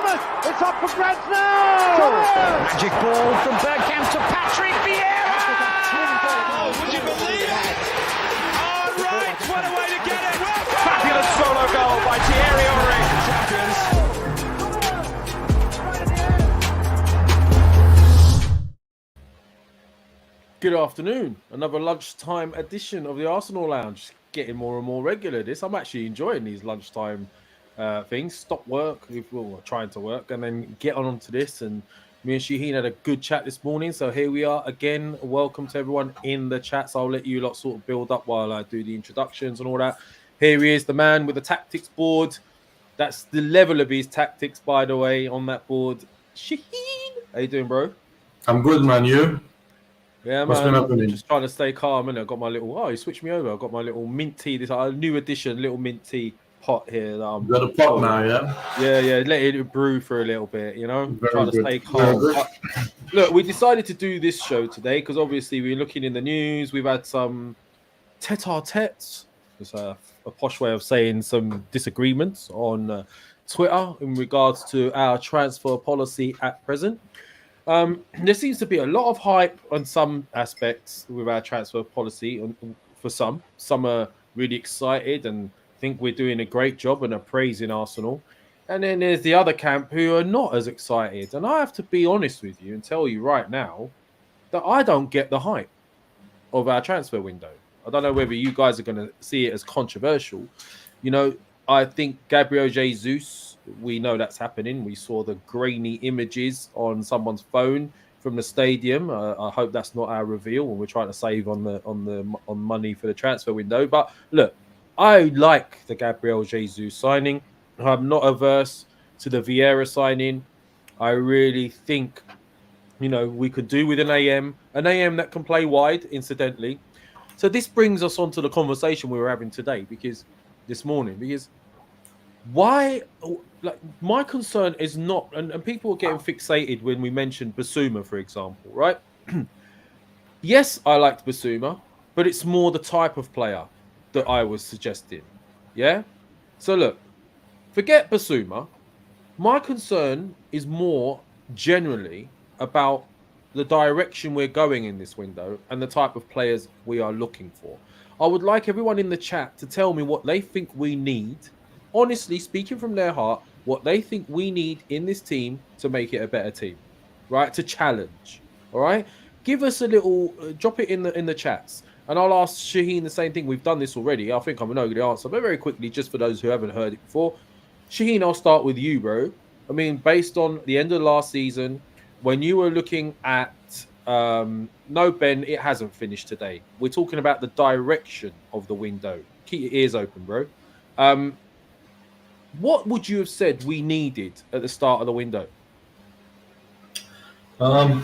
It's up for grabs now! Magic ball from Bergkamp to Patrick Vieira! Oh, would you believe it? Oh, right, what a way to get it! Fabulous solo goal by Thierry Henry. Good afternoon. Another lunchtime edition of the Arsenal Lounge. Getting more and more regular. I'm actually enjoying these lunchtime things. Stop work if we're trying to work, and then get onto this. And me and Shaheen had a good chat this morning. So here we are again. Welcome to everyone in the chat. So I'll let you lot sort of build up while I do the introductions and all that. Here he is, the man with the tactics board. That's the level of his tactics, by the way, on that board. Shaheen, how you doing, bro? I'm good, man. You? Yeah, What's man. been happening? Just trying to stay calm, and I got my little. Oh, he switched me over. I got my little mint tea. This new edition, little mint tea pot here. That You got a pot now, yeah? Yeah. Let it brew for a little bit. You know, Very trying to good. stay calm. But, look, we decided to do this show today because obviously we're looking in the news. We've had some tete-a-tetes. It's a posh way of saying some disagreements on Twitter in regards to our transfer policy at present. There seems to be a lot of hype on some aspects with our transfer policy. For some are really excited and think we're doing a great job and are praising Arsenal. And then there's the other camp who are not as excited. And I have to be honest with you and tell you right now that I don't get the hype of our transfer window. I don't know whether you guys are going to see it as controversial. You know, I think Gabriel Jesus, we know that's happening. We saw the grainy images on someone's phone from the stadium. I hope that's not our reveal when we're trying to save on money for the transfer window. But look, I like the Gabriel Jesus signing. I'm not averse to the Vieira signing. I really think, you know, we could do with an AM that can play wide, incidentally. So this brings us on to the conversation we were having today, because why, like, my concern is not, and people are getting fixated when we mentioned Bissouma, for example, right? Yes, I liked Bissouma, but it's more the type of player that I was suggesting. Yeah? So look, forget Bissouma. My concern is more generally about the direction we're going in this window and the type of players we are looking for. I would like everyone in the chat to tell me what they think we need, honestly, speaking from their heart, what they think we need in this team to make it a better team, right? To challenge, all right? Give us a little, drop it in the chats. And I'll ask Shaheen the same thing. We've done this already. I think I know the answer, but very quickly, just for those who haven't heard it before. Shaheen, I'll start with you, bro. I mean, based on the end of last season, when you were looking at, no, Ben, it hasn't finished today. We're talking about the direction of the window. Keep your ears open, bro. What would you have said we needed at the start of the window? I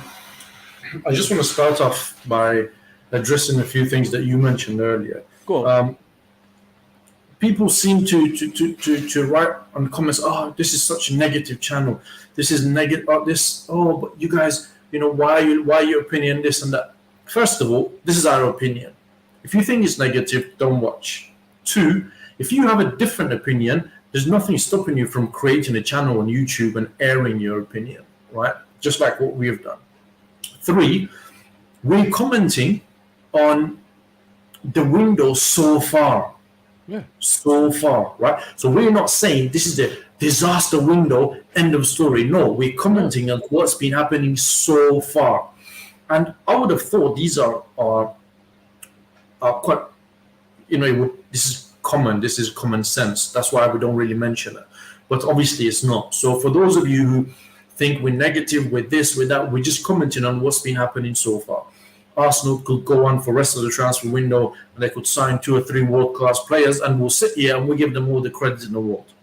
just want to start off by addressing a few things that you mentioned earlier. Go on. People seem to write on comments, oh, this is such a negative channel. This is negative. But you guys, you know, why your opinion, this and that. First of all, this is our opinion. If you think it's negative, don't watch. 2, if you have a different opinion, there's nothing stopping you from creating a channel on YouTube and airing your opinion, right? Just like what we have done. 3, we're commenting on the window so far. Yeah. So far, right? So we're not saying this is the disaster window, end of story. No, we're commenting on what's been happening so far. And I would have thought these are quite, you know, this is common sense. That's why we don't really mention it. But obviously it's not. So for those of you who think we're negative with this, with that, we're just commenting on what's been happening so far. Arsenal could go on for the rest of the transfer window and they could sign 2 or 3 world-class players, and we'll sit here and we'll give them all the credit in the world.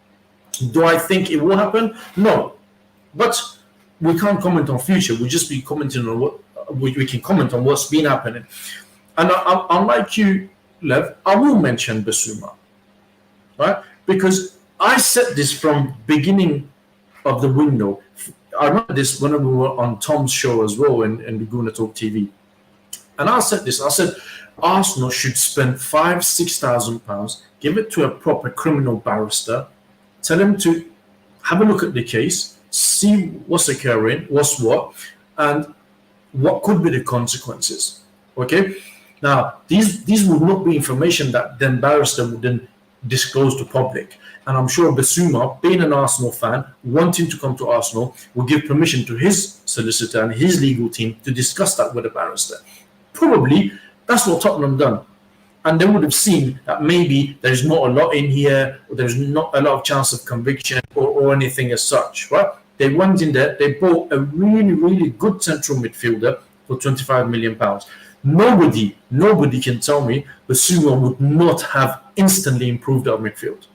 Do I think it will happen? No. But we can't comment on future. We'll just be commenting on what we can comment on what's been happening. And unlike you, Lev, I will mention Bissouma, right? Because I said this from beginning of the window. I remember this when we were on Tom's show as well in the Gooner Talk TV. And I said this, I said, Arsenal should spend £5,000-6,000, give it to a proper criminal barrister, tell him to have a look at the case, see what's occurring, what's what, and what could be the consequences. Okay, now these would not be information that then barrister would then disclose to public. And I'm sure Bissouma, being an Arsenal fan, wanting to come to Arsenal, will give permission to his solicitor and his legal team to discuss that with the barrister. Probably that's what Tottenham done. And they would have seen that maybe there's not a lot in here, or there's not a lot of chance of conviction or anything as such, right? They went in there, they bought a really, really good central midfielder for £25 million. Nobody can tell me Bissouma would not have instantly improved our midfield.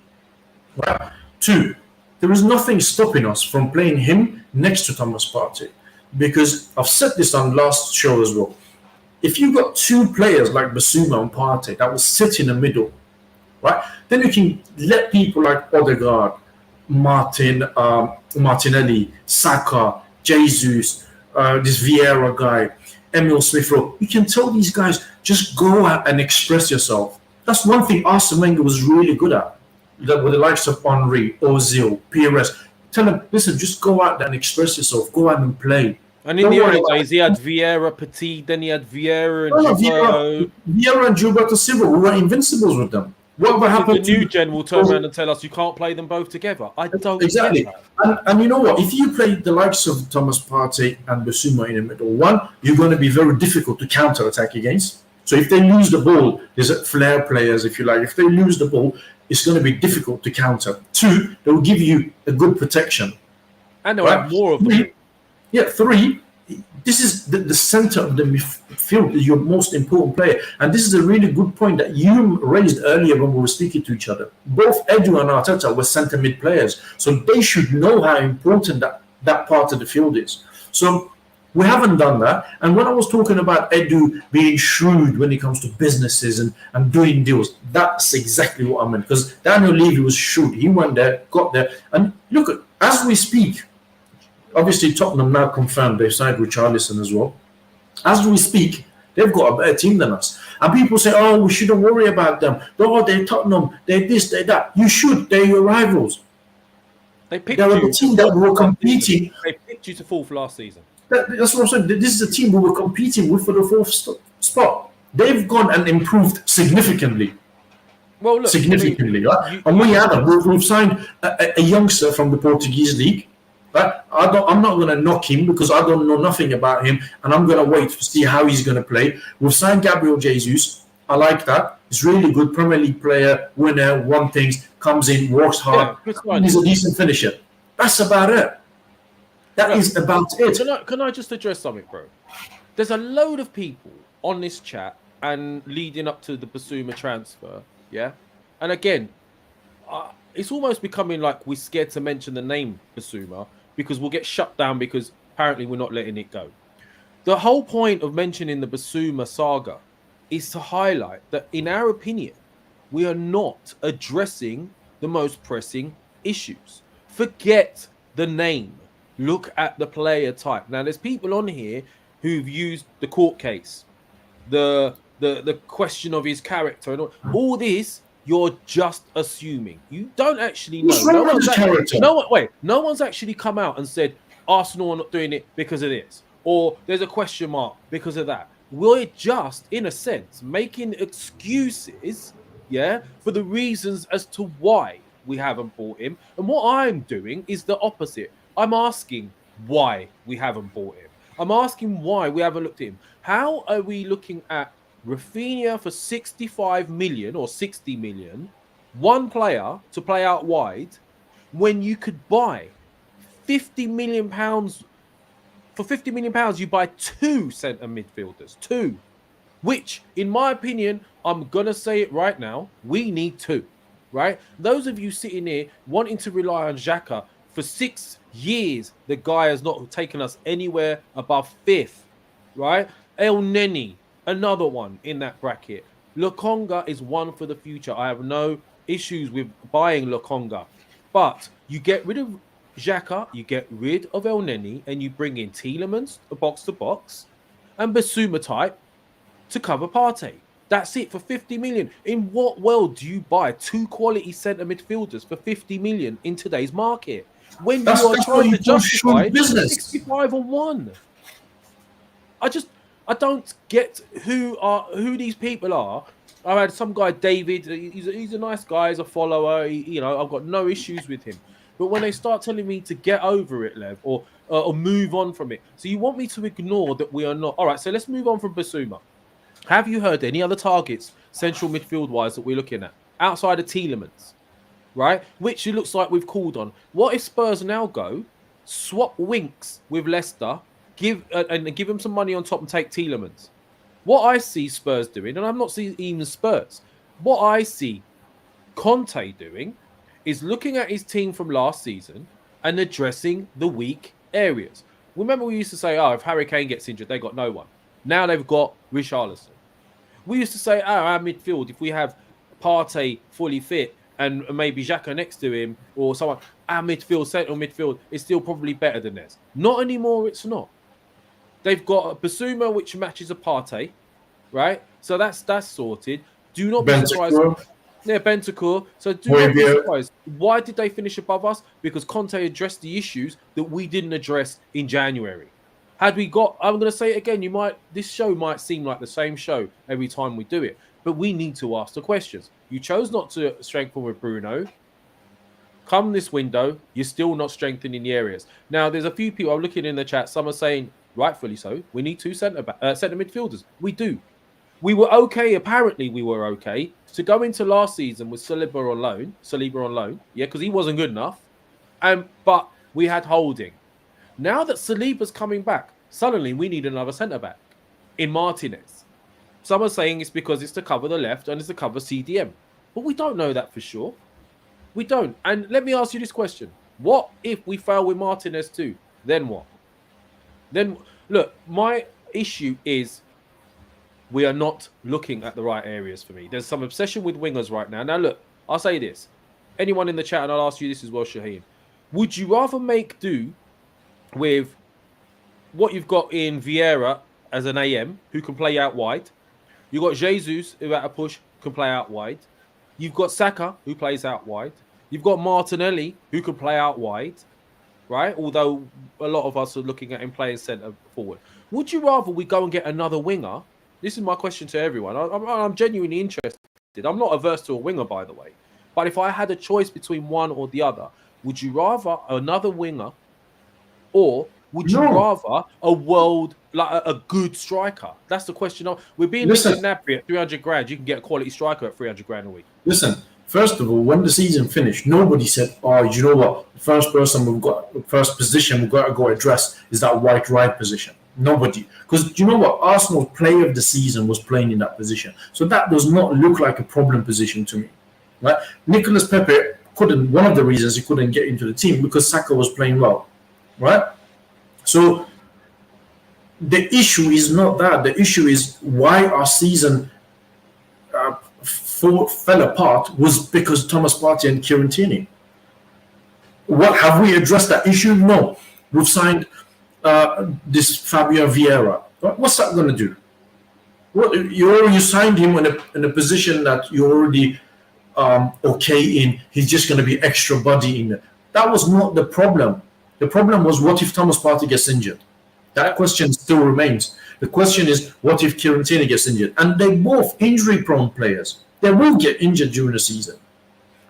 Right? 2, there is nothing stopping us from playing him next to Thomas Partey, because I've said this on last show as well. If you've got 2 players like Bissouma and Partey that will sit in the middle, right, then you can let people like Odegaard, Martinelli, Saka, Jesus, this Vieira guy, Emile Smith-Rowe. You can tell these guys, just go out and express yourself. That's one thing Arsene Wenger was really good at. With the likes of Henry, Ozil, Pires. Tell them, listen, just go out there and express yourself. Go out and play. And in the early days, he had Vieira, Petit, then he had Vieira and Gilberto. Vieira and Gilberto Silva, we were invincibles with them. What happened? The new gen will turn around and tell us you can't play them both together. I don't exactly. Get that. And you know what? If you play the likes of Thomas Partey and Bissouma in the middle, 1, you're going to be very difficult to counter-attack against. So if they lose the ball, there's flair players, if you like. If they lose the ball, it's going to be difficult to counter. 2, they will give you a good protection. And they'll have more of them. 3, this is the center of the midfield, is your most important player. And this is a really good point that you raised earlier when we were speaking to each other. Both Edu and Arteta were center mid players, so they should know how important that part of the field is. So we haven't done that. And when I was talking about Edu being shrewd when it comes to businesses and doing deals, that's exactly what I meant. Because Daniel Levy was shrewd. He went there, got there. And look, as we speak, obviously Tottenham now confirmed they've signed Richarlison as well. As we speak, they've got a better team than us. And people say, oh, we shouldn't worry about them. Oh, they're Tottenham, they're this, they're that. You should. They're your rivals. They're a team that were competing. They picked you to 4th last season. That's what I'm saying. This is a team we were competing with for the 4th spot. They've gone and improved significantly. Well, look, significantly, right? And we haven't. We've signed a youngster from the Portuguese league. Right? I'm not going to knock him because I don't know nothing about him, and I'm going to wait to see how he's going to play. We've signed Gabriel Jesus. I like that. He's really good Premier League player, winner, won things, comes in, works hard. Yeah, he's a decent finisher. That's about it. That is about it. Can I just address something, bro? There's a load of people on this chat and leading up to the Bissouma transfer, yeah? And again, it's almost becoming like we're scared to mention the name Bissouma because we'll get shut down because apparently we're not letting it go. The whole point of mentioning the Bissouma saga is to highlight that, in our opinion, we are not addressing the most pressing issues. Forget the name. Look at the player type. Now, there's people on here who've used the court case, the question of his character, and all this. You're just assuming. You don't actually know. No one's actually come out and said Arsenal are not doing it because of this, or there's a question mark because of that. We're just, in a sense, making excuses, yeah, for the reasons as to why we haven't bought him. And what I'm doing is the opposite. I'm asking why we haven't bought him. I'm asking why we haven't looked at him. How are we looking at raphinha for 65 million or 60 million, one player to play out wide, when you could buy £50 million? For £50 million, you buy 2 centre midfielders, 2, which, in my opinion, I'm going to say it right now, we need 2, right? Those of you sitting here wanting to rely on xhaka, for 6 years, the guy has not taken us anywhere above 5th, right? El Neni, another one in that bracket. Lokonga is one for the future. I have no issues with buying Lokonga. But you get rid of xhaka, you get rid of El Neni, and you bring in Tielemans, box to box, and Bissouma type to cover Partey. That's it for 50 million. In what world do you buy 2 quality centre midfielders for 50 million in today's market? when That's you are what trying you to call justify shrewd business. 65-1. I don't get who these people are. I had some guy, David. He's a nice guy. He's a follower. I've got no issues with him. But when they start telling me to get over it, Lev, or move on from it, so you want me to ignore that we are not. All right, so let's move on from Bissouma. Have you heard any other targets, central midfield wise, that we're looking at outside of Tielemans, right? Which it looks like we've called on. What if Spurs now go swap Winks with Leicester, give him some money on top and take Tielemans? What I see Spurs doing, and I'm not seeing even Spurs, what I see Conte doing is looking at his team from last season and addressing the weak areas. Remember, we used to say, if Harry Kane gets injured, they got no one. Now they've got Richarlison. We used to say, our midfield, if we have Partey fully fit and maybe xhaka next to him or someone, our midfield, central midfield, is still probably better than theirs. Not anymore, it's not. They've got a Bissouma, which matches a Partey, right? So that's sorted. Do not be surprised. Yeah, Bentancur. So do not be surprised. Why did they finish above us? Because Conte addressed the issues that we didn't address in January. Had we got, I'm going to say it again, this show might seem like the same show every time we do it, but we need to ask the questions. You chose not to strengthen with Bruno. Come this window, you're still not strengthening the areas. Now, there's a few people, I'm looking in the chat, some are saying, rightfully so, we need two centre midfielders. We do. We were okay, apparently we were okay, to go into last season with Saliba on loan, yeah, because he wasn't good enough, but we had Holding. Now that Saliba's coming back, suddenly we need another centre-back in Martinez. Some are saying it's because it's to cover the left and it's to cover CDM. But we don't know that for sure. We don't. And let me ask you this question. What if we fail with Martinez too? Then what? Then, look, my issue is we are not looking at the right areas for me. There's some obsession with wingers right now. Now, look, I'll say this. Anyone in the chat, and I'll ask you this as well, Shaheen. Would you rather make do with what you've got in Vieira as an AM, who can play out wide? You've got Jesus, who at a push can play out wide. You've got Saka, who plays out wide. You've got Martinelli, who can play out wide, right? Although a lot of us are looking at him playing centre forward. Would you rather we go and get another winger? This is my question to everyone. I'm genuinely interested. I'm not averse to a winger, by the way. But if I had a choice between one or the other, would you rather another winger, or would you rather a good striker? That's the question. We're being listened to Gnabry at 300 grand. You can get a quality striker at 300 grand a week. Listen, first of all, when the season finished, nobody said, you know what? The first position we've got to go address is that right position. Nobody. Because you know what? Arsenal's player of the season was playing in that position. So that does not look like a problem position to me. Right? Nicolas Pepe one of the reasons he couldn't get into the team because Saka was playing well. Right? So the issue is not that. The issue is why our season fell apart was because Thomas Partey and Kieran Tierney. What have we addressed that issue? No. We've signed this Fabio Vieira. What's that going to do? You signed him in a position that you're already okay in. He's just going to be extra body in it. That was not the problem. The problem was, what if Thomas Partey gets injured? That question still remains. The question is, what if Kieran Tierney gets injured? And they're both injury-prone players. They will get injured during the season.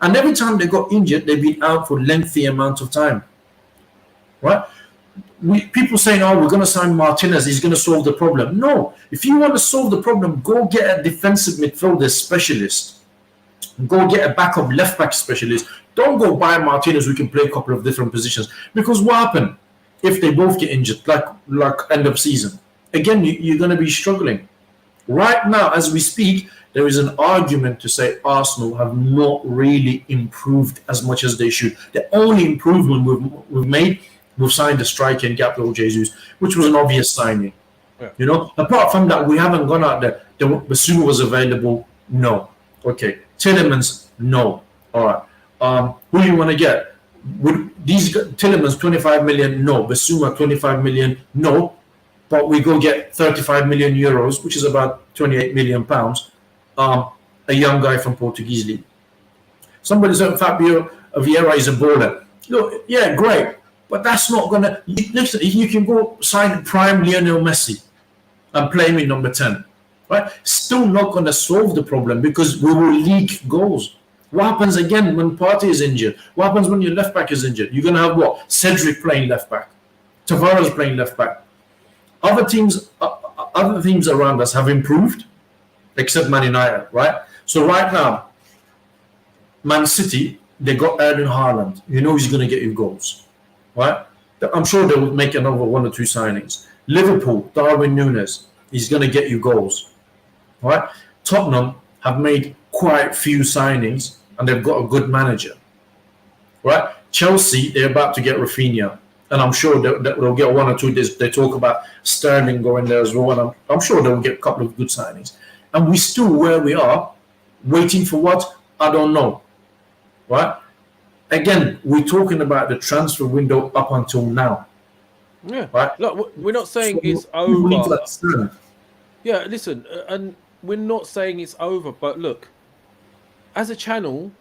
And every time they got injured, they've been out for lengthy amount of time. Right? People saying, we're going to sign Martinez, he's going to solve the problem. No. If you want to solve the problem, go get a defensive midfielder specialist. Go get a backup left-back specialist. Don't go buy Martinez who can play a couple of different positions. Because what happened if they both get injured, like end of season? Again, you're going to be struggling. Right now, as we speak, there is an argument to say Arsenal have not really improved as much as they should. The only improvement we've made, we've signed a striker in Gabriel Jesus, which was an obvious signing. Yeah. Apart from that, we haven't gone out there. Bissouma was available. No. Okay. Tielemans, no. All right. Who do you want to get? Would these Tielemans 25 million? No. Bissouma 25 million? No. But we go get 35 million euros, which is about 28 million pounds. A young guy from Portuguese league. Somebody said Fabio Vieira is a baller. Look, yeah, great, but that's not gonna. Listen, you can go sign prime Lionel Messi and play him in number 10, right? Still not gonna solve the problem because we will leak goals. What happens again when Partey is injured? What happens when your left back is injured? You're gonna have what? Cedric playing left back, Tavares playing left back. Other teams around us have improved, except Man United, right? So right now, Man City, they got Erling Haaland. You know he's going to get you goals, right? I'm sure they will make another 1 or 2 signings. Liverpool, Darwin Núñez, he's going to get you goals, right? Tottenham have made quite few signings and they've got a good manager, right? Chelsea, they're about to get Raphinha, and I'm sure they'll get 1 or 2. They talk about Sterling going there as well, and I'm sure they'll get a couple of good signings. And we're still where we are, waiting for what? I don't know. Right? Again, we're talking about the transfer window up until now. Yeah. Right? Look, we're not saying it's we need to over. understand. Yeah, listen, and we're not saying it's over, but look, as a channel,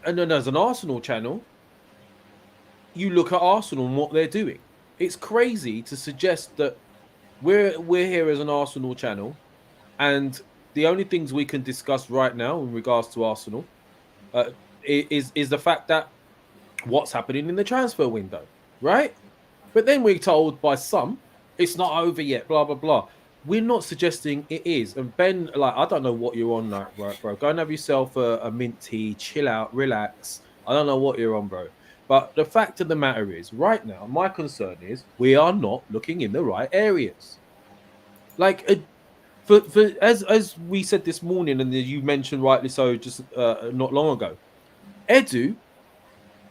and then as an Arsenal channel, you look at Arsenal and what they're doing. It's crazy to suggest that we're here as an Arsenal channel, and the only things we can discuss right now in regards to Arsenal is the fact that what's happening in the transfer window, right? But then we're told by some it's not over yet, blah blah blah. We're not suggesting it is. And Ben, like, I don't know what you're on, like, bro. Go and have yourself a mint tea, chill out, relax. I don't know what you're on, bro. But the fact of the matter is, right now, my concern is we are not looking in the right areas. Like, as we said this morning, and you mentioned rightly so just not long ago, Edu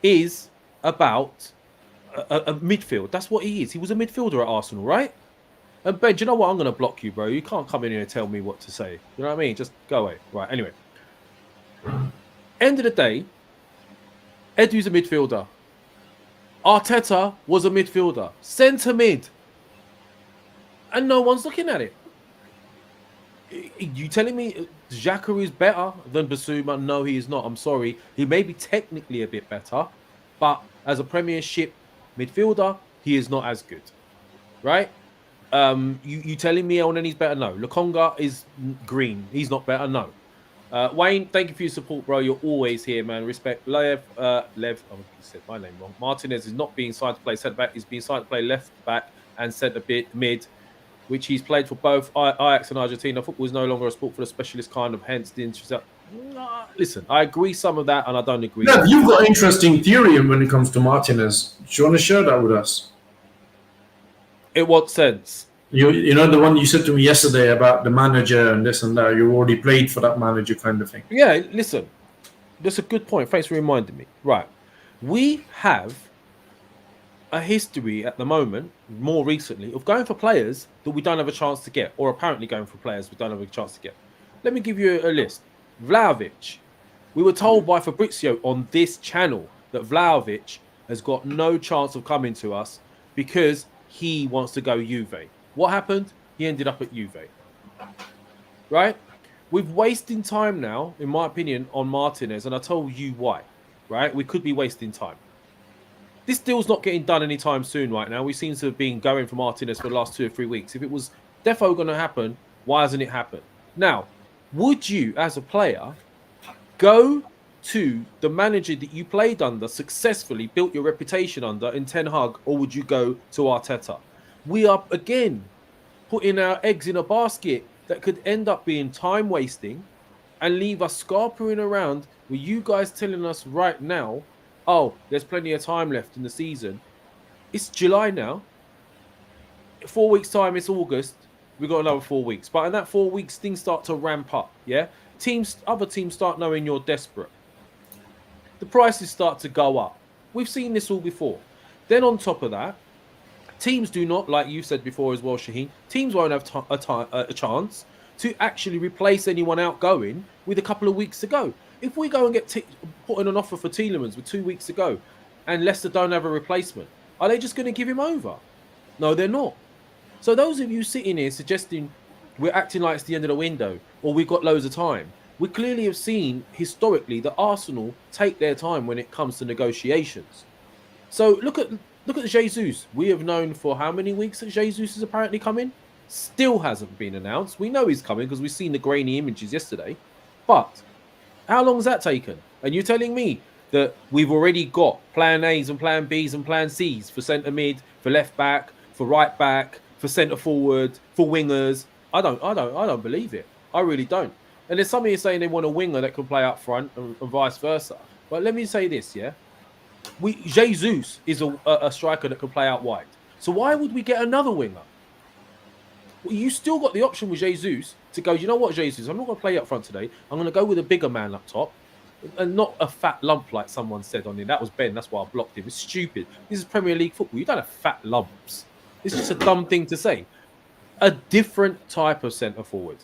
is about a midfield. That's what he is. He was a midfielder at Arsenal, right? And Ben, do you know what? I'm going to block you, bro. You can't come in here and tell me what to say. You know what I mean? Just go away. Right, anyway. End of the day, Edu's a midfielder. Arteta was a midfielder. Centre mid. And no one's looking at it. You telling me xhaka is better than Bissouma? No, he is not. I'm sorry. He may be technically a bit better, but as a Premiership midfielder, he is not as good. Right? You telling me Elneny's better? No. Lokonga is green. He's not better? No. Wayne, thank you for your support, bro. You're always here, man. Respect. Lev, oh, you said my name wrong. Martinez is not being signed to play centre back. He's being signed to play left back and centre mid, which he's played for both Ajax and Argentina. Football is no longer a sport for the specialist kind of, hence the interest. Listen, I agree some of that, and I don't agree. Yeah, you've got an interesting theory when it comes to Martinez. Do you want to share that with us? In what sense? You know the one you said to me yesterday about the manager and this and that. You already played for that manager kind of thing. Yeah, listen, that's a good point. Thanks for reminding me. Right, we have a history at the moment, more recently, of going for players that we don't have a chance to get, or apparently going for players we don't have a chance to get. Let me give you a list. Vlahovic. We were told by Fabrizio on this channel that Vlahovic has got no chance of coming to us because he wants to go Juve. What happened? He ended up at Juve. Right? We're wasting time now, in my opinion, on Martinez, and I told you why. Right? We could be wasting time. This deal's not getting done anytime soon right now. We seem to have been going for Martinez for the last 2 or 3 weeks. If it was defo going to happen, why hasn't it happened? Now, would you, as a player, go to the manager that you played under, successfully built your reputation under in Ten Hag, or would you go to Arteta? We are, again, putting our eggs in a basket that could end up being time wasting and leave us scarpering around with you guys telling us right now, oh, there's plenty of time left in the season. It's July now. 4 weeks' time, it's August. We've got another 4 weeks. But in that 4 weeks, things start to ramp up, yeah? Other teams start knowing you're desperate. The prices start to go up. We've seen this all before. Then on top of that, teams do not, like you said before as well, Shaheen, teams won't have a chance to actually replace anyone outgoing with a couple of weeks to go. If we go and get put in an offer for Tielemans with 2 weeks to go and Leicester don't have a replacement, are they just going to give him over? No, they're not. So those of you sitting here suggesting we're acting like it's the end of the window or we've got loads of time, we clearly have seen historically that Arsenal take their time when it comes to negotiations. So look at Jesus. We have known for how many weeks that Jesus is apparently coming? Still hasn't been announced. We know he's coming because we've seen the grainy images yesterday. But how long has that taken? And you're telling me that we've already got plan A's and plan B's and plan C's for centre mid, for left back, for right back, for centre forward, for wingers. I don't believe it. I really don't. And there's some here saying they want a winger that can play up front and vice versa. But let me say this, yeah. Jesus is a striker that can play out wide. So why would we get another winger? Well, you still got the option with Jesus to go, you know what, Jesus, I'm not going to play up front today. I'm going to go with a bigger man up top and not a fat lump like someone said on it. That was Ben. That's why I blocked him. It's stupid. This is Premier League football. You don't have fat lumps. It's just a dumb thing to say. A different type of centre forward.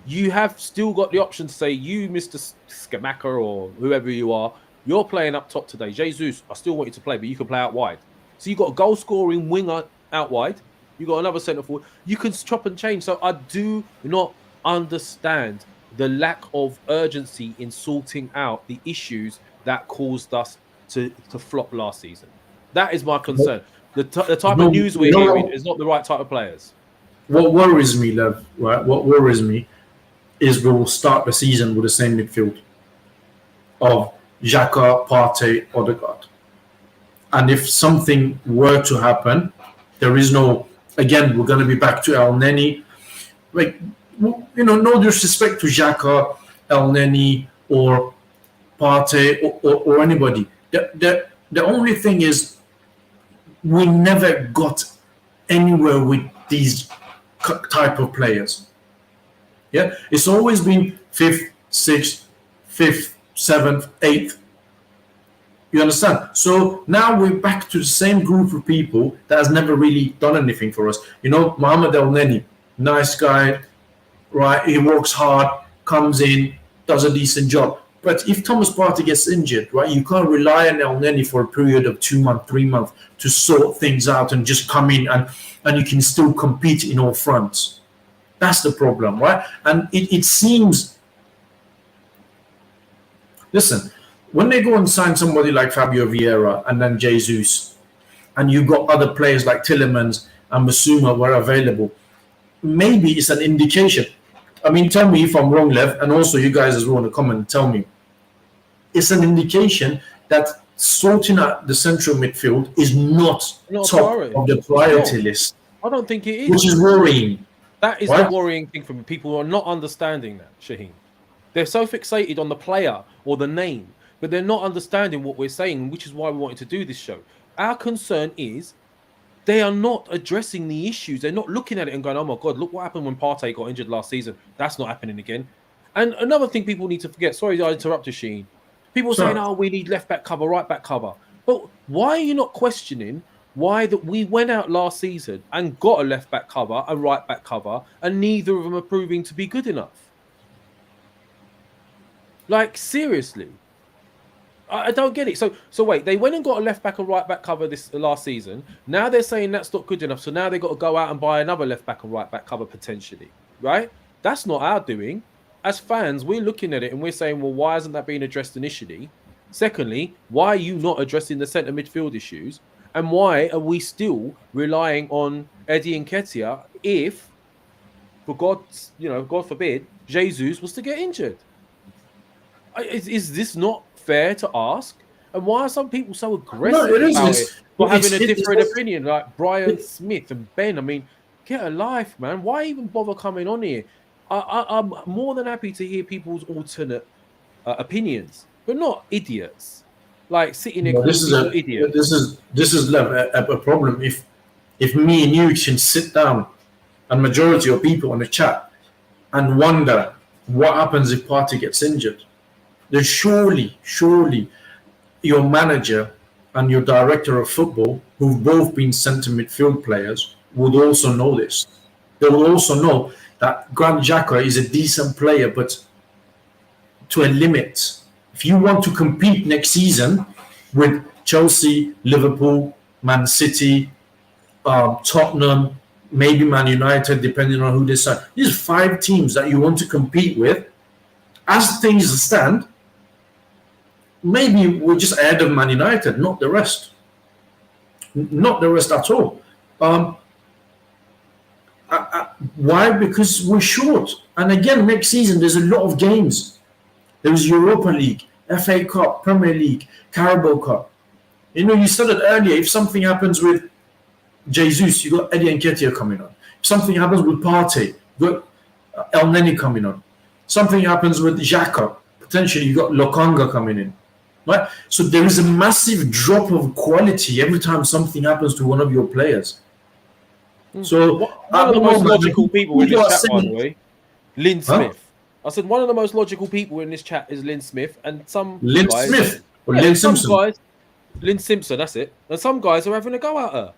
You have still got the option to say, you, Mr. Skamaka or whoever you are, you're playing up top today. Jesus, I still want you to play, but you can play out wide. So you've got a goal-scoring winger out wide. You've got another centre forward. You can chop and change. So I do not understand the lack of urgency in sorting out the issues that caused us to flop last season. That is my concern. The type of news we're hearing is not the right type of players. What worries me, love, right? What worries me is we will start the season with the same midfield of Xhaka, Partey, Odegaard. And if something were to happen, there is no, again, we're going to be back to El Neni. Like, you know, no disrespect to Xhaka, El Neni, or Partey, or anybody. The only thing is, we never got anywhere with these type of players. Yeah, it's always been 5th, 6th, 5th, 7th, 8th. You understand? So now we're back to the same group of people that has never really done anything for us. You know, Mohamed El Neni, nice guy, right? He works hard, comes in, does a decent job. But if Thomas Partey gets injured, right, you can't rely on El Neni for a period of 2 months, 3 months to sort things out and just come in and you can still compete in all fronts. That's the problem, right? And it seems, listen, when they go and sign somebody like Fabio Vieira and then Jesus, and you've got other players like Tielemans and Bissouma were available, maybe it's an indication. I mean, tell me if I'm wrong, Lev, and also you guys as well in the comment, tell me. It's an indication that sorting out the central midfield is not top of the priority list. I don't think it is. Which is worrying. That is the worrying thing for me. People are not understanding that, Shaheen. They're so fixated on the player or the name, but they're not understanding what we're saying, which is why we wanted to do this show. Our concern is they are not addressing the issues. They're not looking at it and going, oh my God, look what happened when Partey got injured last season. That's not happening again. And another thing people need to forget, sorry I interrupted, Shaheen. People saying, oh, we need left back cover, right back cover. But why are you not questioning why that we went out last season and got a left back cover and right back cover and neither of them are proving to be good enough? Like, seriously. I don't get it. So wait, they went and got a left back and right back cover this last season. Now they're saying that's not good enough. So now they've got to go out and buy another left back and right back cover potentially, right? That's not our doing. As fans, we're looking at it and we're saying, well, why hasn't that been addressed initially? Secondly, why are you not addressing the centre midfield issues? And why are we still relying on Eddie Nketiah if, for God's, God forbid, Jesus was to get injured? Is this not fair to ask? And why are some people so aggressive about it for having a different opinion, like Brian Smith and Ben? I mean, get a life, man. Why even bother coming on here? I'm more than happy to hear people's alternate opinions, but not idiots. Like sitting there, this is a problem. If me and you can sit down, and majority of people on the chat, and wonder what happens if Partey gets injured, then surely your manager and your director of football, who've both been centre midfield players, would also know this. They will also know that Granit Xhaka is a decent player, but to a limit. If you want to compete next season with Chelsea, Liverpool, Man City, Tottenham, maybe Man United, depending on who they sign, these 5 teams that you want to compete with, As things stand, maybe we're just ahead of Man United, not the rest. Not the rest at all. Why? Because we're short. And again, next season, there's a lot of games. There's Europa League, FA Cup, Premier League, Carabao Cup. You said it earlier, if something happens with Jesus, you got Eddie Nketiah coming on. If something happens with Partey, you got El Neni coming on. Something happens with xhaka, potentially you got Lokonga coming in. Right? So there is a massive drop of quality every time something happens to one of your players. So one of the most logical people in this chat, by the way, Lynn Smith. I said one of the most logical people in this chat is Lynn Smith, and Lynn Simpson. Lynn Simpson, that's it. And some guys are having a go at her.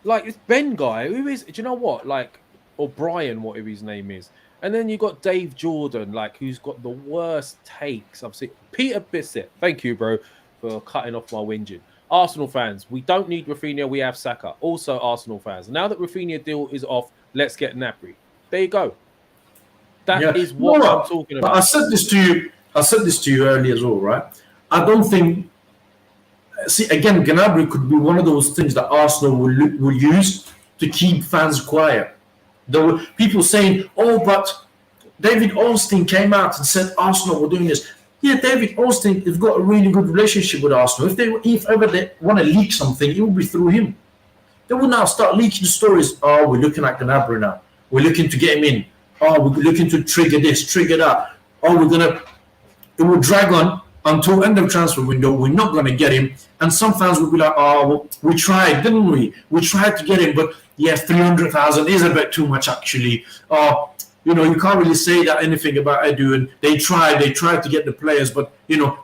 Like this Ben guy, who is? Do you know what? Like, or Brian, whatever his name is. And then you got Dave Jordan, like who's got the worst takes I've seen. Peter Bissett, thank you, bro, for cutting off my whinging. Arsenal fans, we don't need Raphinha, we have Saka. Also, Arsenal fans, now that Raphinha deal is off, let's get Gnabry. There you go. That is what I'm talking about. I said this to you earlier as well, right? I don't think. See, again, Gnabry could be one of those things that Arsenal will use to keep fans quiet. There were people saying, "Oh, but David Ornstein came out and said Arsenal were doing this." Yeah, David Ornstein has got a really good relationship with Arsenal. If ever they want to leak something, it will be through him. They will now start leaking stories. Oh, we're looking at Gnabry now. We're looking to get him in. Oh, we're looking to trigger this, trigger that. Oh, it will drag on until end of transfer window. We're not going to get him. And some fans will be like, oh, well, we tried, didn't we? We tried to get him, but yes, 300,000 is a bit too much, actually. You can't really say that anything about Edu. And they tried to get the players, but,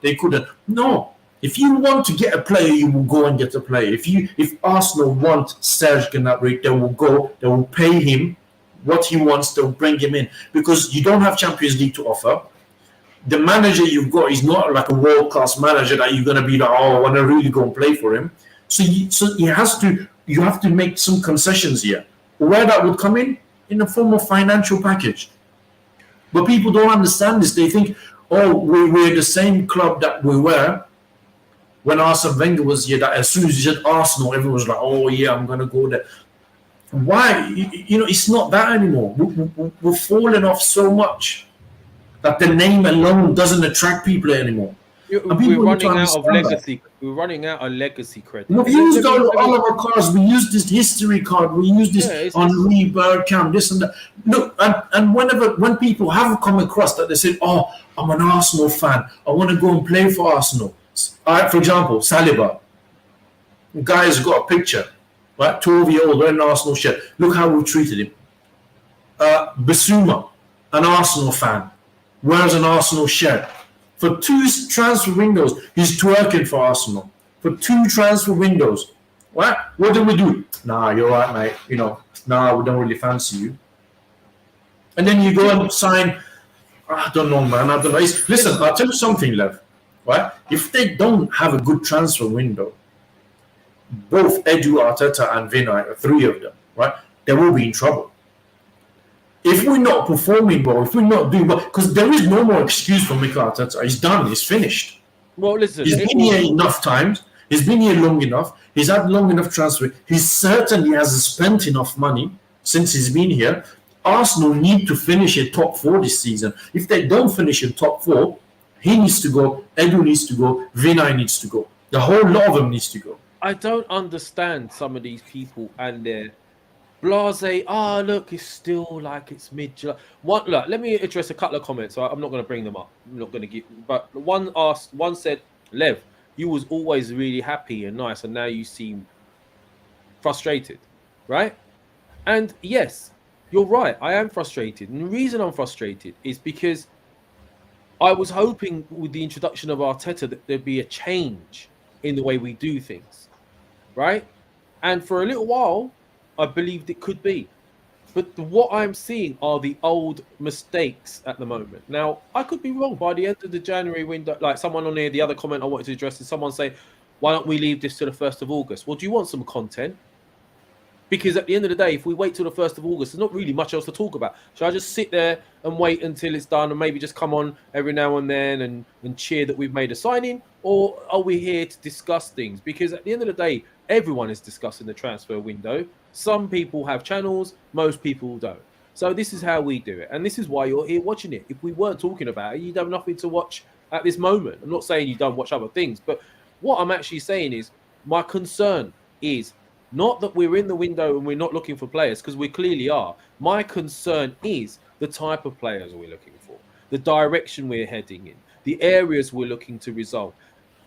they couldn't. No. If you want to get a player, you will go and get a player. If Arsenal want Serge Gnabry, they will pay him what he wants, they'll bring him in. Because you don't have Champions League to offer. The manager you've got is not like a world-class manager that you're going to be like, oh, I want to really go and play for him. So you have to make some concessions here. Where that would come in the form of financial package. But people don't understand this. They think, oh, we're the same club that we were when Arsene Wenger was here, that as soon as you said Arsenal, everyone was like, oh, yeah, I'm going to go there. Why? It's not that anymore. We're falling off so much that the name alone doesn't attract people anymore. We're running out of legacy. We're running out of legacy credit. We've used all of our cards. We use this history card. We use this Henri Bergkamp, this and that. Look, and when people have come across that, they say, "Oh, I'm an Arsenal fan. I want to go and play for Arsenal." For example, Saliba. The guy has got a picture, right? 12-year-old wearing an Arsenal shirt. Look how we treated him. Bissouma, an Arsenal fan, wears an Arsenal shirt. For 2 transfer windows, he's twerking for Arsenal. For 2 transfer windows. What do we do? Nah, you're right, mate. Nah, we don't really fancy you. And then you go and sign, I don't know, man. I don't know. Listen, I'll tell you something, Lev. Right? If they don't have a good transfer window, both Edu, Arteta, and Vinay, 3 of them, right, they will be in trouble. If we're not performing well, if we're not doing well, because there is no more excuse for Mikel Arteta. He's done. He's finished. Well, listen. He's been here enough times. He's been here long enough. He's had long enough transfer. He certainly has spent enough money since he's been here. Arsenal need to finish in top 4 this season. If they don't finish in top 4, he needs to go. Edu needs to go. Vinay needs to go. The whole lot of them needs to go. I don't understand some of these people and their blase. Look, it's still like it's mid-July. Look, let me address a couple of comments. I'm not going to bring them up. I'm not going to give. But one said, Lev, you was always really happy and nice, and now you seem frustrated, right? And yes, you're right. I am frustrated. And the reason I'm frustrated is because I was hoping with the introduction of Arteta that there'd be a change in the way we do things, right? And for a little while, I believed it could be. But what I'm seeing are the old mistakes at the moment. Now, I could be wrong. By the end of the January window, like someone on there, the other comment I wanted to address is someone say, why don't we leave this to the 1st of August? Well, do you want some content? Because at the end of the day, if we wait till the 1st of August, there's not really much else to talk about. Should I just sit there and wait until it's done and maybe just come on every now and then and cheer that we've made a signing? Or are we here to discuss things? Because at the end of the day, everyone is discussing the transfer window. Some people have channels, most people don't. So this is how we do it. And this is why you're here watching it. If we weren't talking about it, you'd have nothing to watch at this moment. I'm not saying you don't watch other things, but what I'm actually saying is my concern is not that we're in the window and we're not looking for players, because we clearly are. My concern is the type of players we're looking for, the direction we're heading in, the areas we're looking to resolve.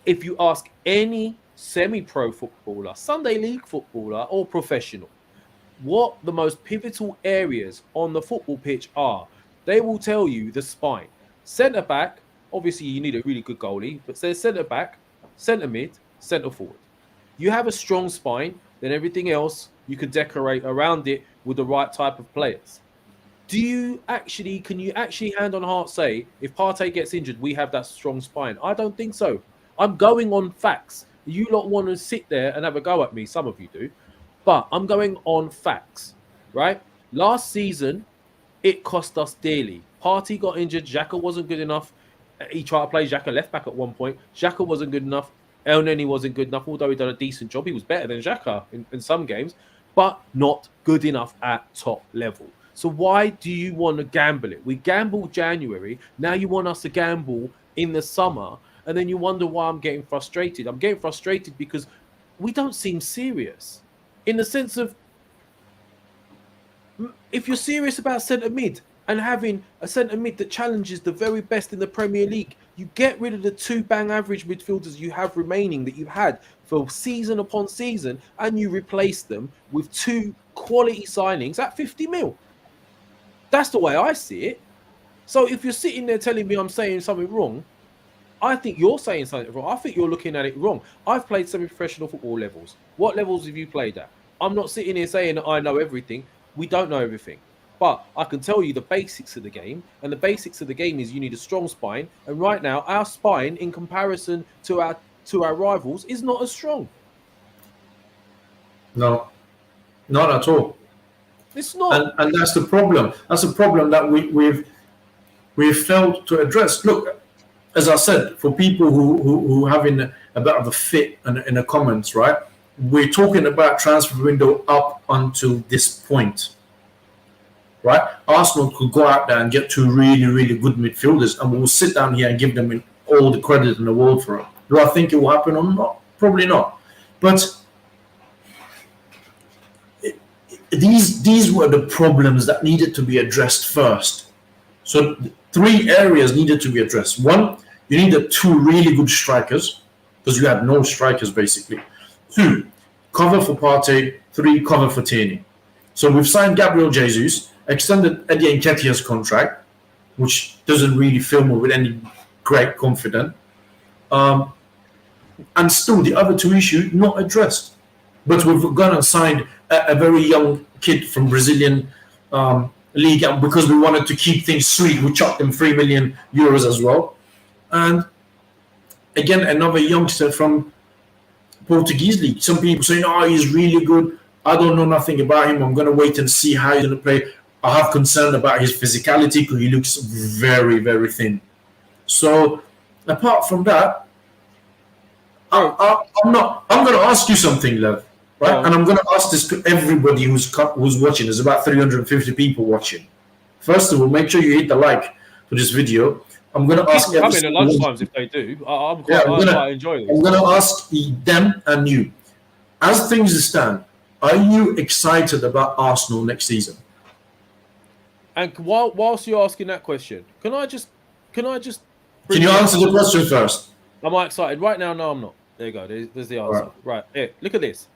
If you ask any semi-pro footballer, Sunday league footballer or professional, what the most pivotal areas on the football pitch are, they will tell you the spine. Centre back, obviously you need a really good goalie, but say centre back, centre mid, centre forward. You have a strong spine, then everything else you can decorate around it with the right type of players. Can you actually hand on heart say, if Partey gets injured, we have that strong spine? I don't think so. I'm going on facts. You lot want to sit there and have a go at me. Some of you do. But I'm going on facts, right? Last season, it cost us dearly. Partey got injured. Xhaka wasn't good enough. He tried to play Xhaka left back at one point. Xhaka wasn't good enough. El Neni wasn't good enough, although he done a decent job. He was better than Xhaka in some games, but not good enough at top level. So why do you want to gamble it? We gambled January. Now you want us to gamble in the summer, and then you wonder why I'm getting frustrated. I'm getting frustrated because we don't seem serious. In the sense of, if you're serious about centre mid and having a centre mid that challenges the very best in the Premier League, you get rid of the 2 bang average midfielders you have remaining that you've had for season upon season, and you replace them with 2 quality signings at 50 mil. That's the way I see it. So if you're sitting there telling me I'm saying something wrong, I think you're saying something wrong. I think you're looking at it wrong. I've played semi-professional football levels. What levels have you played at? I'm not sitting here saying that I know everything. We don't know everything. But I can tell you the basics of the game. And the basics of the game is you need a strong spine. And right now, our spine, in comparison to our rivals, is not as strong. No, not at all. It's not. And that's the problem. That's a problem that we've failed to address. Look, as I said, for people who having a bit of a fit in the comments, right? We're talking about transfer window up until this point, right? Arsenal could go out there and get 2 really, really good midfielders, and we'll sit down here and give them all the credit in the world for it. Do I think it will happen or not? Probably not. But these were the problems that needed to be addressed first. So 3 areas needed to be addressed. 1, you needed 2 really good strikers, because you had no strikers basically. 2, cover for Partey. 3, cover for Tierney. So we've signed Gabriel Jesus, extended Eddie Nketiah's contract, which doesn't really fill me with any great confidence. And still the other 2 issues not addressed. But we've gone and signed a very young kid from Brazilian league, and because we wanted to keep things sweet, we chucked him 3 million euros as well. And again, another youngster from Portuguese league. Some people saying, "Oh, he's really good." I don't know nothing about him. I'm going to wait and see how he's going to play. I have concern about his physicality because he looks very, very thin. So, apart from that, I'm going to ask you something, Lev. Right? And I'm going to ask this to everybody who's watching. There's about 350 people watching. First of all, make sure you hit the like to this video. I'm going to ask them. At lunchtimes if they do. I enjoy this. I'm going to ask them and you. As things stand, are you excited about Arsenal next season? And whilst you're asking that question, can you answer the question first? Am I excited right now? No, I'm not. There you go. There's the answer. Right. Here, look at this.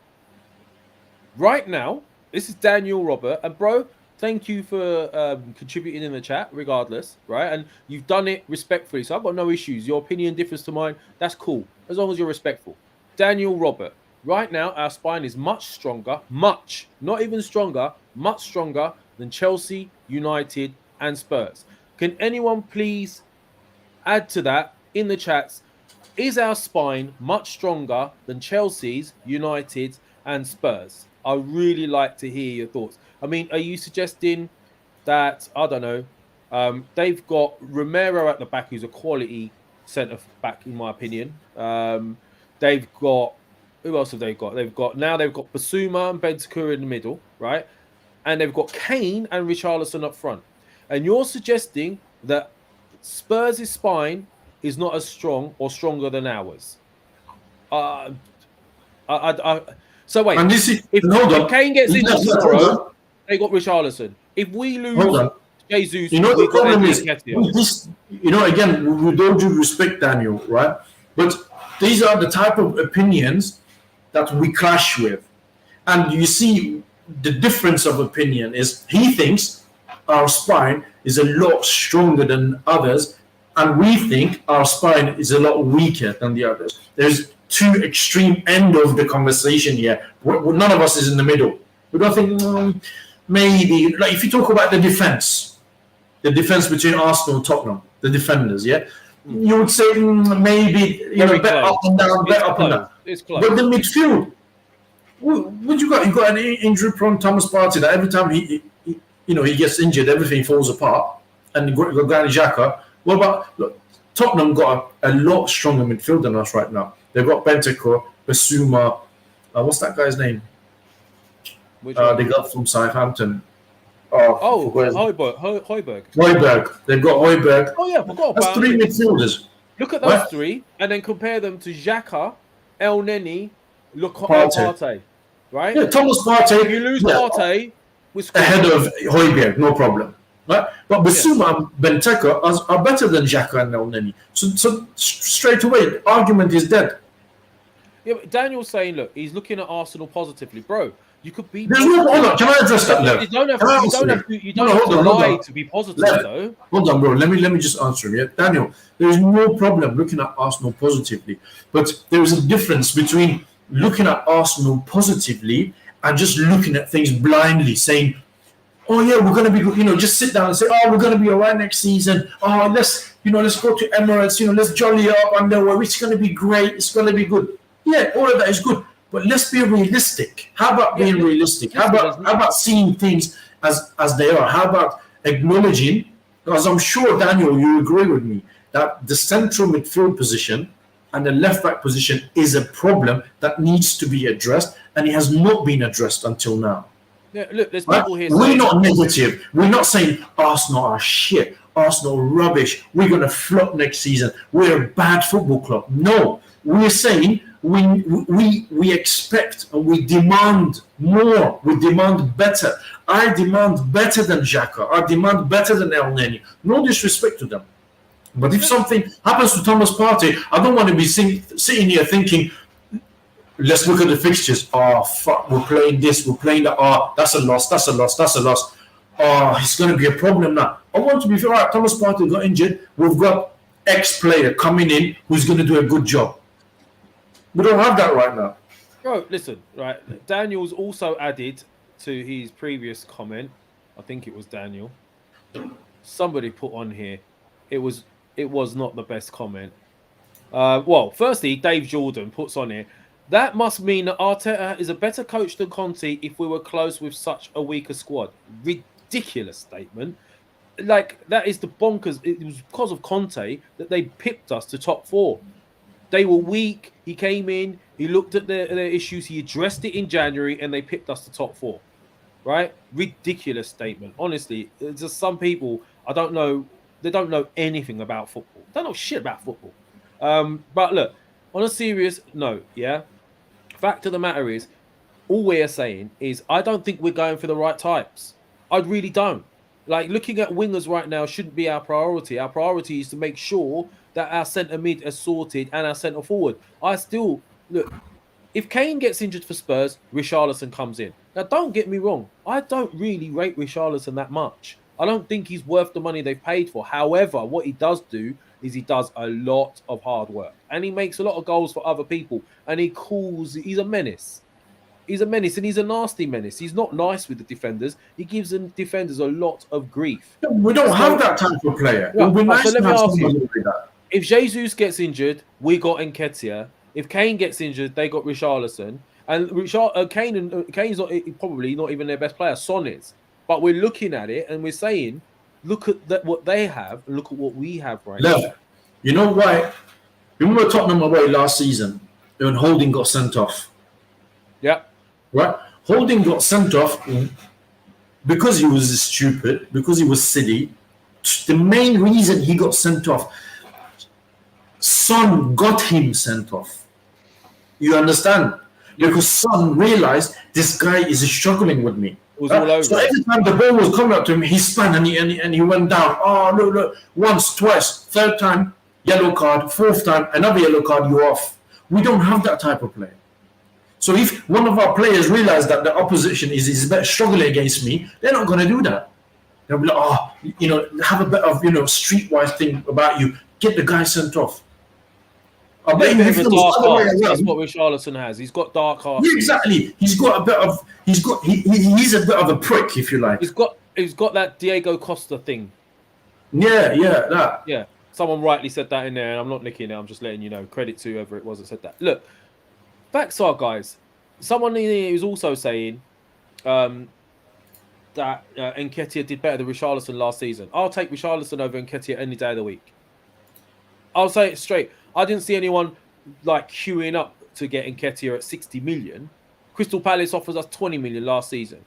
Right now, this is Daniel Robert, and bro, thank you for contributing in the chat, regardless, right? And you've done it respectfully, so I've got no issues. Your opinion differs to mine. That's cool, as long as you're respectful. Daniel Robert, right now, our spine is much stronger, not even stronger, much stronger than Chelsea, United, and Spurs. Can anyone please add to that in the chats? Is our spine much stronger than Chelsea's, United's, and Spurs? I really like to hear your thoughts. I mean, are you suggesting that, I don't know, they've got Romero at the back, who's a quality centre back, in my opinion. They've got, who else have they got? They've got Bissouma and Bentancur in the middle, right? And they've got Kane and Richarlison up front. And you're suggesting that Spurs' spine is not as strong or stronger than ours. So wait, And this is, if Kane gets injured tomorrow, they got Richarlison. If we lose Jesus, you know the problem is Nketiah. this. You know, again, with all due respect, Daniel, right? But these are the type of opinions that we clash with, and you see the difference of opinion is he thinks our spine is a lot stronger than others, and we think our spine is a lot weaker than the others. There's two extreme end of the conversation here. None of us is in the middle. We don't think maybe, like if you talk about the defense between Arsenal and Tottenham, the defenders, yeah, you would say maybe bet up and down, bet up and down. It's close. But the midfield, what you got? You got an injury-prone Thomas Partey that every time he gets injured, everything falls apart. And you got Granit Xhaka. What about Tottenham? Got a lot stronger midfield than us right now. They've got Bentancur, Bissouma. What's that guy's name? They got from Southampton. Højbjerg. They've got Højbjerg. Oh yeah, forgot about That's three midfielders. Look at those three, and then compare them to Xhaka, El Neni, Partey. Right? Yeah, Thomas Partey. If you lose Partey, we're ahead of Højbjerg, no problem. Right? But Bissouma and Bentancur are better than Xhaka and El Neni. So straight away, the argument is dead. Yeah, but Daniel's saying, look, he's looking at Arsenal positively, bro. You could be. Hold on, can I address that? You don't have to lie to be positive, though. Hold on, bro. Let me just answer him. Yeah, Daniel, there is no problem looking at Arsenal positively, but there is a difference between looking at Arsenal positively and just looking at things blindly, saying, "Oh yeah, we're going to be good." Just sit down and say, "Oh, we're going to be all right next season. Oh, let's go to Emirates. Let's jolly up and it's going to be great. It's going to be good." Yeah, all of that is good. But let's be realistic. How about being realistic? How about seeing things as they are? How about acknowledging, because I'm sure, Daniel, you agree with me, that the central midfield position and the left-back position is a problem that needs to be addressed, and it has not been addressed until now. Yeah, look, there's people here We're not negative. We're not saying Arsenal are shit, Arsenal rubbish, we're going to flop next season, we're a bad football club. No, we're saying we expect and we demand more. We demand better. I demand better than Xhaka. I demand better than El Neni. No disrespect to them. But if something happens to Thomas Partey, I don't want to be sitting here thinking, let's look at the fixtures. Oh, fuck, we're playing this, we're playing that. Oh, that's a loss, that's a loss, that's a loss. Oh, it's going to be a problem now. I want to be fair. All right, Thomas Partey got injured. We've got X player coming in who's going to do a good job. We don't have that right now. Bro, listen, right. Daniel's also added to his previous comment. I think it was Daniel. Somebody put on here. It was not the best comment. Well, firstly, Dave Jordan puts on here. That must mean that Arteta is a better coach than Conte if we were close with such a weaker squad. Ridiculous statement. Like, that is the bonkers. It was because of Conte that they pipped us to top four. They were weak. He came in, he looked at their issues, he addressed it in January, and they picked us to top four. Right? Ridiculous statement. Honestly, there's just some people, I don't know, they don't know anything about football. They don't know shit about football. But look, on a serious note, yeah, fact of the matter is, all we're saying is, I don't think we're going for the right types. I really don't. Like, looking at wingers right now shouldn't be our priority. Our priority is to make sure that our centre mid is sorted and our centre forward. Look, if Kane gets injured for Spurs, Richarlison comes in. Now, don't get me wrong. I don't really rate Richarlison that much. I don't think he's worth the money they've paid for. However, what he does do is he does a lot of hard work. And he makes a lot of goals for other people. And he's a menace. He's a menace, and he's a nasty menace. He's not nice with the defenders. He gives the defenders a lot of grief. We don't have that type of player. Yeah, it would be nice so to have somebody like that. If Jesus gets injured, we got Nketiah. If Kane gets injured, they got Richarlison. And Kane's not probably not even their best player. Son is, but we're looking at it and we're saying, look at what they have, and look at what we have right now. You know why? You remember Tottenham away last season when Holding got sent off? Yeah. Right? Holding got sent off because he was stupid, because he was silly. The main reason he got sent off, Son got him sent off. You understand? Because Son realized this guy is struggling with me. All over. So every time the ball was coming up to him, he spun and he went down. Oh, look. Once, twice, third time, yellow card. Fourth time, another yellow card, you're off. We don't have that type of player. So if one of our players realize that the opposition is struggling against me, they're not going to do that. They'll be like, have a bit of, streetwise thing about you. Get the guy sent off. I bet That's what Richarlison has. He's got dark heart. Yeah, exactly. He's a bit of a prick, if you like. He's got that Diego Costa thing. Yeah, that. Yeah. Someone rightly said that in there, and I'm not nicking it. I'm just letting you know. Credit to whoever it was that said that. Look, facts are, guys. Someone in here was also saying that Nketiah did better than Richarlison last season. I'll take Richarlison over Nketiah any day of the week. I'll say it straight. I didn't see anyone like queuing up to get Nketiah at 60 million. Crystal Palace offers us 20 million last season,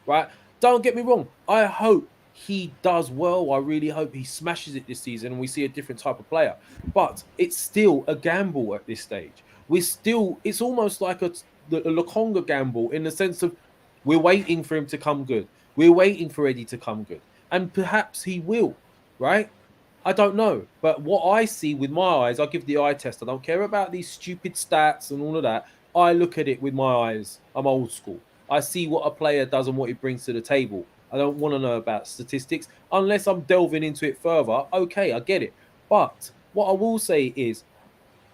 right? Don't get me wrong. I hope he does well. I really hope he smashes it this season and we see a different type of player. But it's still a gamble at this stage. It's almost like the Lokonga gamble in the sense of we're waiting for him to come good. We're waiting for Eddie to come good. And perhaps he will, right? I don't know. But what I see with my eyes, I give the eye test. I don't care about these stupid stats and all of that. I look at it with my eyes. I'm old school. I see what a player does and what he brings to the table. I don't want to know about statistics unless I'm delving into it further. Okay, I get it. But what I will say is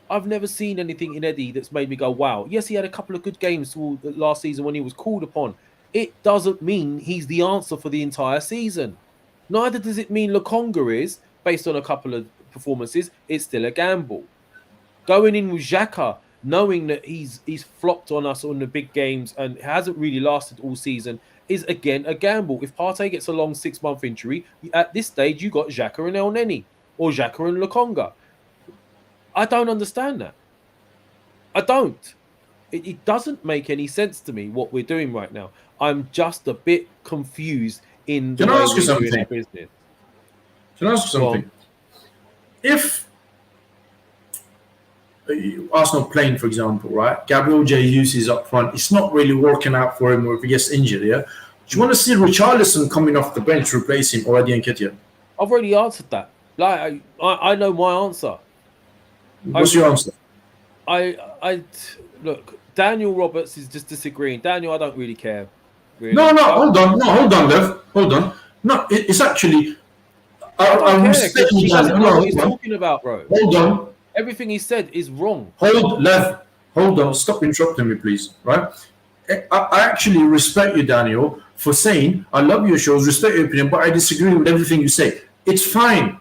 I've never seen anything in Eddie that's made me go, wow. Yes, he had a couple of good games last season when he was called upon. It doesn't mean he's the answer for the entire season. Neither does it mean Lokonga is, based on a couple of performances. It's still a gamble. Going in with Xhaka, knowing that he's flopped on us on the big games and hasn't really lasted all season, is again a gamble. If Partey gets a long 6-month injury, at this stage you got Xhaka and El Neni or Xhaka and Lokonga. I don't understand that. I don't. It doesn't make any sense to me what we're doing right now. I'm just a bit confused in the way we're doing our business. Can I ask you something? If Arsenal playing, for example, right? Gabriel Jesus is up front. It's not really working out for him, or if he gets injured, yeah? Do you want to see Richarlison coming off the bench to replace him or Eddie Nketiah? I've already answered that. Like I know my answer. What's your answer? I look. Daniel Roberts is just disagreeing. Daniel, I don't really care. Really. No, hold on. No, hold on, Lev. Hold on. No, it's actually. I respect you, doesn't know what he's talking about, bro. Hold on. Everything he said is wrong. Hold on. Stop interrupting me, please. Right? I actually respect you, Daniel, for saying I love your shows, respect your opinion, but I disagree with everything you say. It's fine.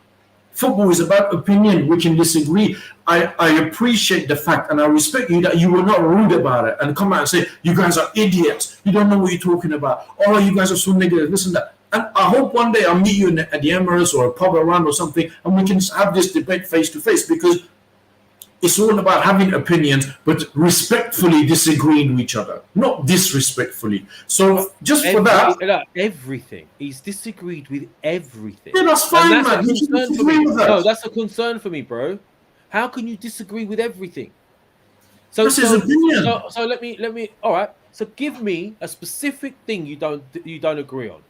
Football is about opinion. We can disagree. I appreciate the fact and I respect you that you were not rude about it and come out and say, you guys are idiots. You don't know what you're talking about. Oh, you guys are so negative, this and that. And I hope one day I'll meet you at the Emirates or a pub around or something and we can have this debate face to face, because it's all about having opinions but respectfully disagreeing with each other, not disrespectfully. So just for that... Everything. He's disagreed with everything. Yeah, that's fine, man. No, that's a concern for me, bro. How can you disagree with everything? That's his opinion. So let me. All right. So give me a specific thing you don't agree on,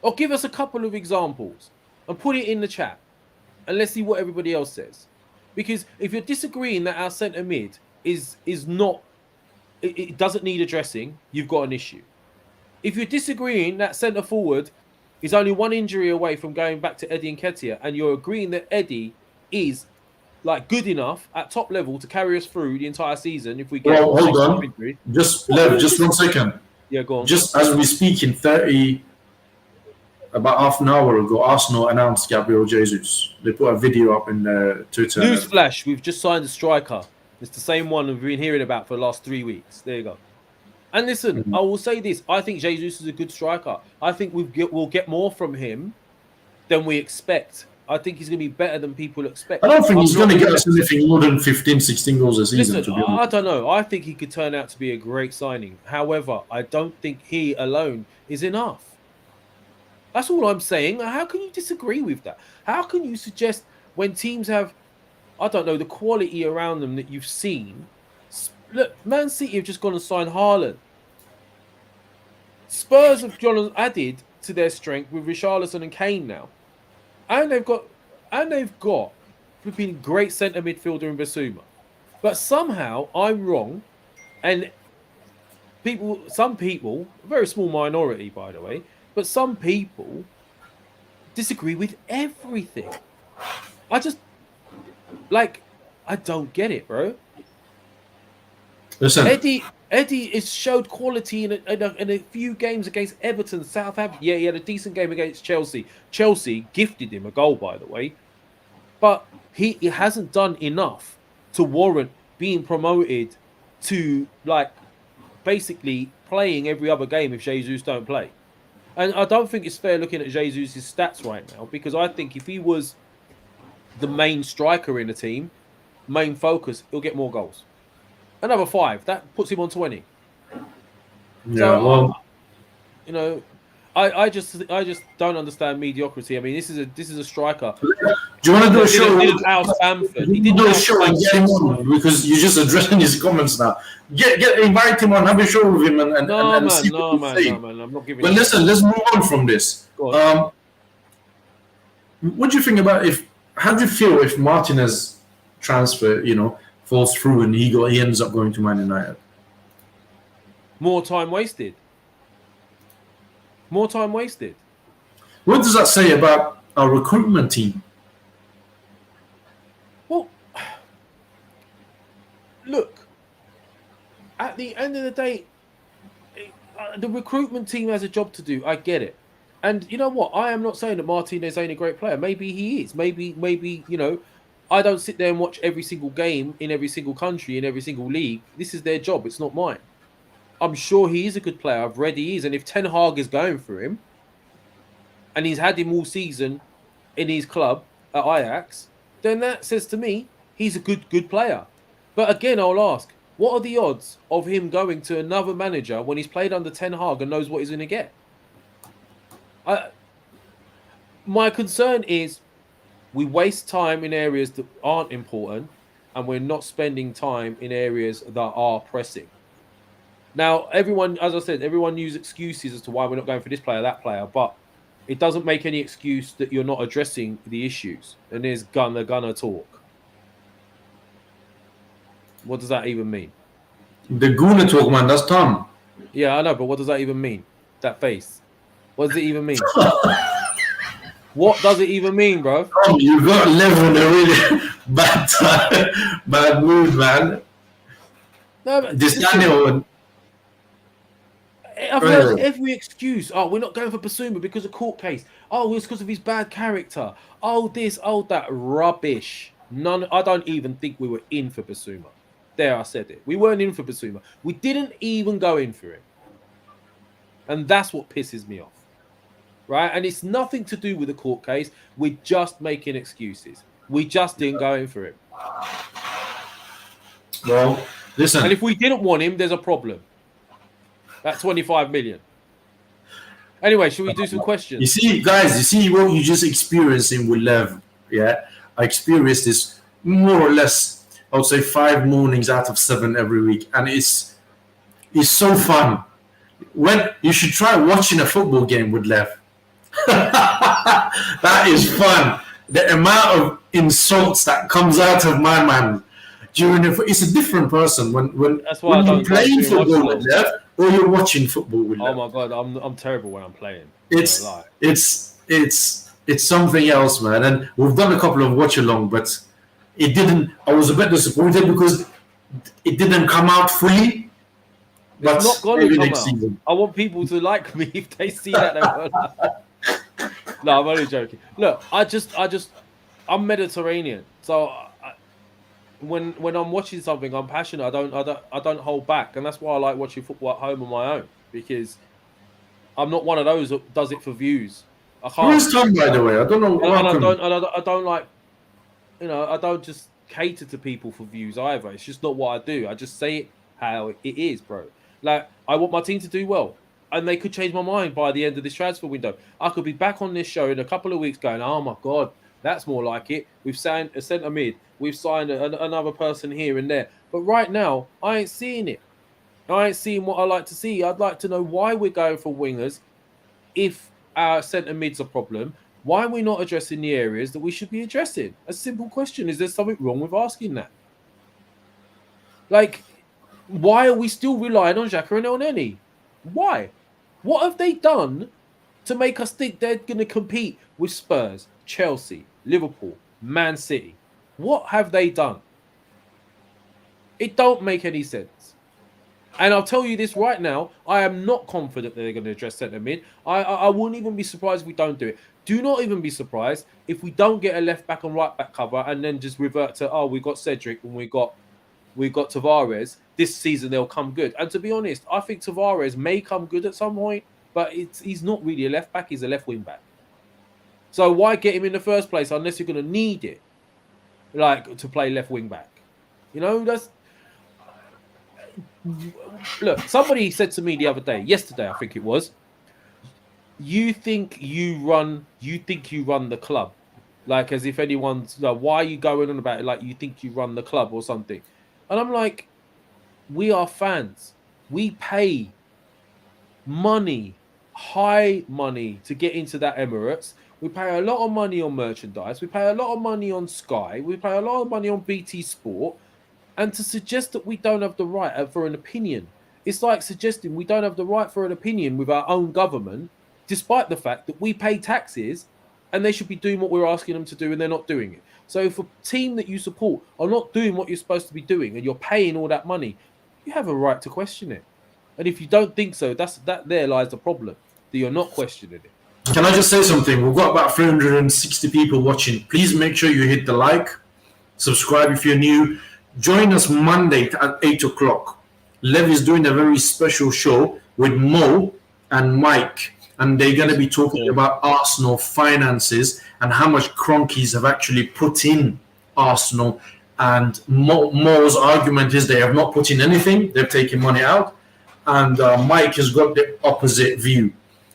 or give us a couple of examples and put it in the chat, and let's see what everybody else says. Because if you're disagreeing that our centre mid is not, it doesn't need addressing, you've got an issue. If you're disagreeing that centre forward is only one injury away from going back to Eddie Nketiah, and you're agreeing that Eddie is like good enough at top level to carry us through the entire season if we get hold on. Injury. Just 1 second. Yeah, go on. Just as we speak, about half an hour ago, Arsenal announced Gabriel Jesus. They put a video up in Twitter. Newsflash, we've just signed a striker. It's the same one we've been hearing about for the last 3 weeks. There you go. And listen, I will say this. I think Jesus is a good striker. I think we'll get more from him than we expect. I think he's going to be better than people expect. I don't think he's going to get us anything more than 15, 16 goals a season. Listen, to be honest. I don't know. I think he could turn out to be a great signing. However, I don't think he alone is enough. That's all I'm saying. How can you disagree with that? How can you suggest when teams have, I don't know, the quality around them that you've seen? Look, Man City have just gone and signed Haaland. Spurs have added to their strength with Richarlison and Kane now. And they've got flipping great centre midfielder in Bissouma. But somehow I'm wrong, and some people, a very small minority by the way, but some people disagree with everything. I don't get it, bro. Listen, Eddie has showed quality in a few games against Everton, Southampton. Yeah, he had a decent game against Chelsea. Chelsea gifted him a goal, by the way. But he hasn't done enough to warrant being promoted to, like, basically playing every other game if Jesus don't play. And I don't think it's fair looking at Jesus' stats right now, because I think if he was the main striker in the team, main focus, he'll get more goals. Another 5. That puts him on 20. yeah, So, well, you know, I just don't understand mediocrity. I mean, this is a striker. do you want to do a show? He didn't out Bamford. He didn't do a out show and get him on because you're just addressing his comments now. Invite him on, have a show with him, and see what he's saying. I'm not giving. But listen, let's move on from this. What do you think about how do you feel if Martinez transfer, falls through and he ends up going to Man United? More time wasted. More time wasted. What does that say about our recruitment team? Well, look, at the end of the day, the recruitment team has a job to do. I get it. And you know what? I am not saying that Martinez ain't a great player. Maybe he is. Maybe, I don't sit there and watch every single game in every single country, in every single league. This is their job. It's not mine. I'm sure he is a good player. I've read he is. And if Ten Hag is going for him, and he's had him all season in his club at Ajax, then that says to me he's a good player. But again, I'll ask, what are the odds of him going to another manager when he's played under Ten Hag and knows what he's going to get? My concern is we waste time in areas that aren't important, and we're not spending time in areas that are pressing. Now, everyone, as I said, everyone uses excuses as to why we're not going for this player, that player, but it doesn't make any excuse that you're not addressing the issues. And there's gonna talk. What does that even mean? The Gooner talk, man, that's Tom. Yeah, I know, but what does that even mean? That face. What does it even mean? What does it even mean, bro? You got Lev in a really bad mood, man. No, but This Daniel. I've heard every excuse. Oh, we're not going for Bissouma because of court case. Oh, it's because of his bad character. Oh, this, oh, that. Rubbish. I don't even think we were in for Bissouma. There, I said it. We weren't in for Bissouma. We didn't even go in for him. And that's what pisses me off. Right? And it's nothing to do with the court case. We're just making excuses. We just didn't go in for him. Well, listen. And if we didn't want him, there's a problem. That's 25 million. Anyway, should we do some questions? You see, guys, what you just experiencing with Lev. Yeah, I experienced this more or less, I would say 5 mornings out of 7 every week. And it's so fun. When you should try watching a football game with Lev. That is fun. The amount of insults that comes out of my man during it's a different person when you're playing football with Lev or you're watching football with Lev. Oh my god, I'm terrible when I'm playing. It's something else, man. And we've done a couple of watch along, but it didn't. I was a bit disappointed because it didn't come out fully. But it's not going to come out. Season. I want people to like me if they see that. No, I'm only joking. Look, I'm Mediterranean, so when I'm watching something, I'm passionate. I don't hold back, and that's why I like watching football at home on my own, because I'm not one of those that does it for views. I Who can't. is Tom, by the way? I don't know. And Welcome. I don't like, I don't just cater to people for views either. It's just not what I do. I just say it how it is, bro. Like, I want my team to do well, and they could change my mind by the end of this transfer window. I could be back on this show in a couple of weeks going, oh my God, that's more like it. We've signed a centre mid. We've signed another person here and there. But right now, I ain't seeing it. I ain't seeing what I like to see. I'd like to know why we're going for wingers if our centre mid's a problem. Why are we not addressing the areas that we should be addressing? A simple question. Is there something wrong with asking that? Like, why are we still relying on Xhaka and Elneny? Why? What have they done to make us think they're going to compete with Spurs, Chelsea, Liverpool, Man City? What have they done? It don't make any sense. And I'll tell you this right now, I am not confident that they're going to address centre mid. I wouldn't even be surprised if we don't do it. Do not even be surprised if we don't get a left back and right back cover and then just revert to, oh, we got Cedric and we got Tavares. This season they'll come good. And to be honest, I think Tavares may come good at some point, but he's not really a left back. He's a left wing back. So why get him in the first place unless you're going to need it, like, to play left wing back? That's... Look, somebody said to me the other day, yesterday I think it was, you think you run the club, like, as if anyone's like, why are you going on about it like you think you run the club or something? And I'm like, we are fans. We pay money, high money, to get into that Emirates. We pay a lot of money on merchandise. We pay a lot of money on Sky. We pay a lot of money on BT Sport. And to suggest that we don't have the right for an opinion, it's like suggesting we don't have the right for an opinion with our own government, despite the fact that we pay taxes and they should be doing what we're asking them to do and they're not doing it. So if a team that you support are not doing what you're supposed to be doing and you're paying all that money, you have a right to question it. And if you don't think so, that there lies the problem, that you're not questioning it. Can I just say something? We've got about 360 people watching. Please make sure you hit the like, subscribe if you're new. Join us Monday at 8 o'clock. Lev is doing a very special show with Mo and Mike, and they're going to be talking about Arsenal finances and how much Cronkies have actually put in Arsenal. And Mo's argument is they have not put in anything. They've taken money out. And Mike has got the opposite view.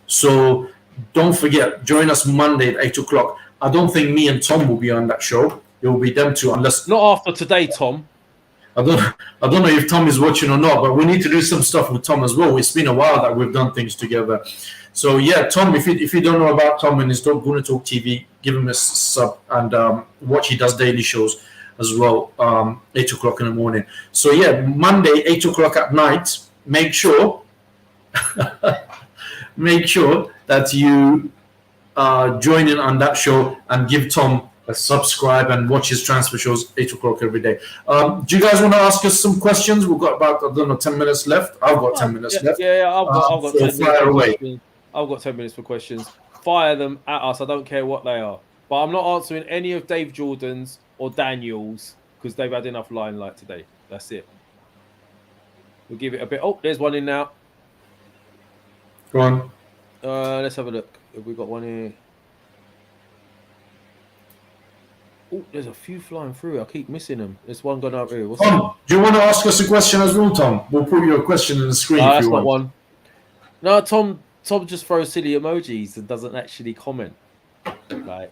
So don't forget, join us Monday at 8 o'clock. I don't think me and Tom will be on that show. It will be them two, unless... Not after today, Tom. I don't know if Tom is watching or not, but we need to do some stuff with Tom as well. It's been a while that we've done things together. So yeah, Tom, if you don't know about Tom and his Gonna Talk TV, give him a sub and watch. He does daily shows as well, 8 o'clock in the morning. So yeah, Monday, 8 o'clock at night. Make sure that you join in on that show and give Tom a subscribe and watch his transfer shows 8 o'clock every day. Do you guys want to ask us some questions? We've got about 10 minutes left. I've got 10 minutes left. Yeah, I've got 10 minutes. Fire away. I've got 10 minutes for questions. Fire them at us. I don't care what they are. But I'm not answering any of Dave Jordan's or Daniel's because they've had enough limelight today. That's it. We'll give it a bit. Oh, there's one in now. Go on. Let's have a look. Have we got one here? Oh, there's a few flying through. I keep missing them. There's one gone out here. What's Tom, do you want to ask us a question as well, Tom? We'll put your question in the screen if that's you not want. one. No, Tom just throws silly emojis and doesn't actually comment. Like,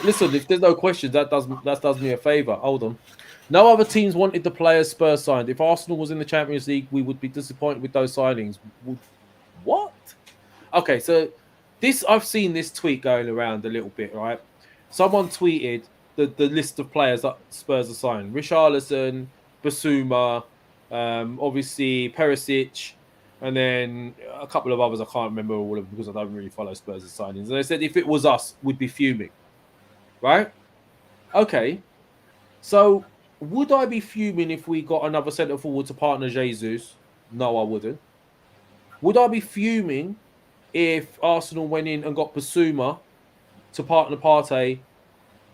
listen, if there's no questions, that does me a favour. Hold on. No other teams wanted the players Spurs signed. If Arsenal was in the Champions League, we would be disappointed with those signings. What? Okay, so I've seen this tweet going around a little bit, right? Someone tweeted the list of players that Spurs are signed. Richarlison, Bissouma, obviously Perisic, and then a couple of others. I can't remember all of them because I don't really follow Spurs' signings. And they said if it was us, we'd be fuming. Right? Okay. So would I be fuming if we got another centre forward to partner Jesus? No, I wouldn't. Would I be fuming if Arsenal went in and got Bissouma to partner Partey?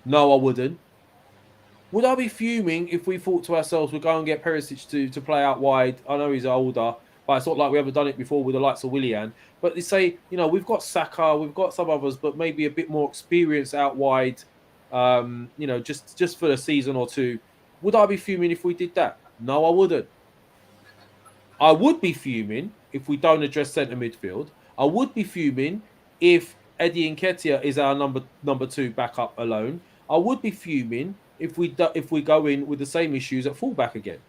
No, I wouldn't. Would I be fuming if we thought to ourselves, we'll go and get Perisic to play out wide? I know he's older, but it's not like we haven't done it before with the likes of Willian. But they say, we've got Saka, we've got some others, but maybe a bit more experience out wide, just for a season or two. Would I be fuming if we did that? No, I wouldn't. I would be fuming if we don't address centre midfield. I would be fuming if Eddie Nketiah is our number 2 backup alone. I would be fuming if we go in with the same issues at fullback again.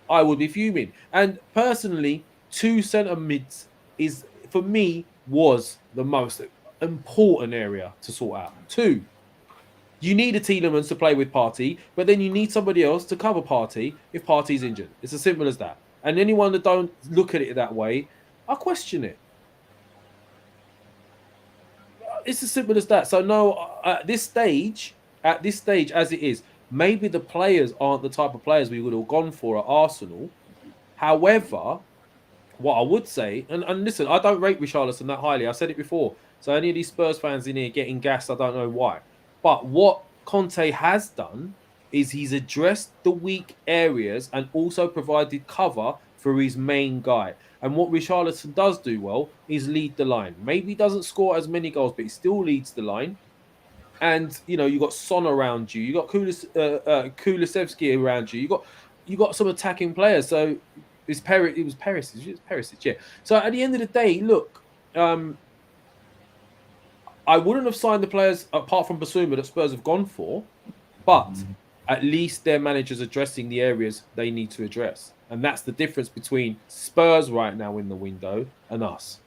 I would be fuming. And personally, 2 centre mids for me was the most important area to sort out. 2. You need a Tielemans to play with Partey, but then you need somebody else to cover Partey if Partey's injured. It's as simple as that. And anyone that don't look at it that way, I question it. It's as simple as that. So no, at this stage as it is, maybe the players aren't the type of players we would have gone for at Arsenal. However, what I would say, and listen, I don't rate Richarlison that highly. I said it before. So any of these Spurs fans in here getting gassed, I don't know why. But what Conte has done is he's addressed the weak areas and also provided cover for his main guy. And what Richarlison does do well is lead the line. Maybe he doesn't score as many goals, but he still leads the line. And you got Son around you, you got Kulusevski around you, you got some attacking players. So it was Perisic, yeah. So at the end of the day, look, I wouldn't have signed the players apart from Bissouma that Spurs have gone for, but at least their manager's addressing the areas they need to address. And that's the difference between Spurs right now in the window and us.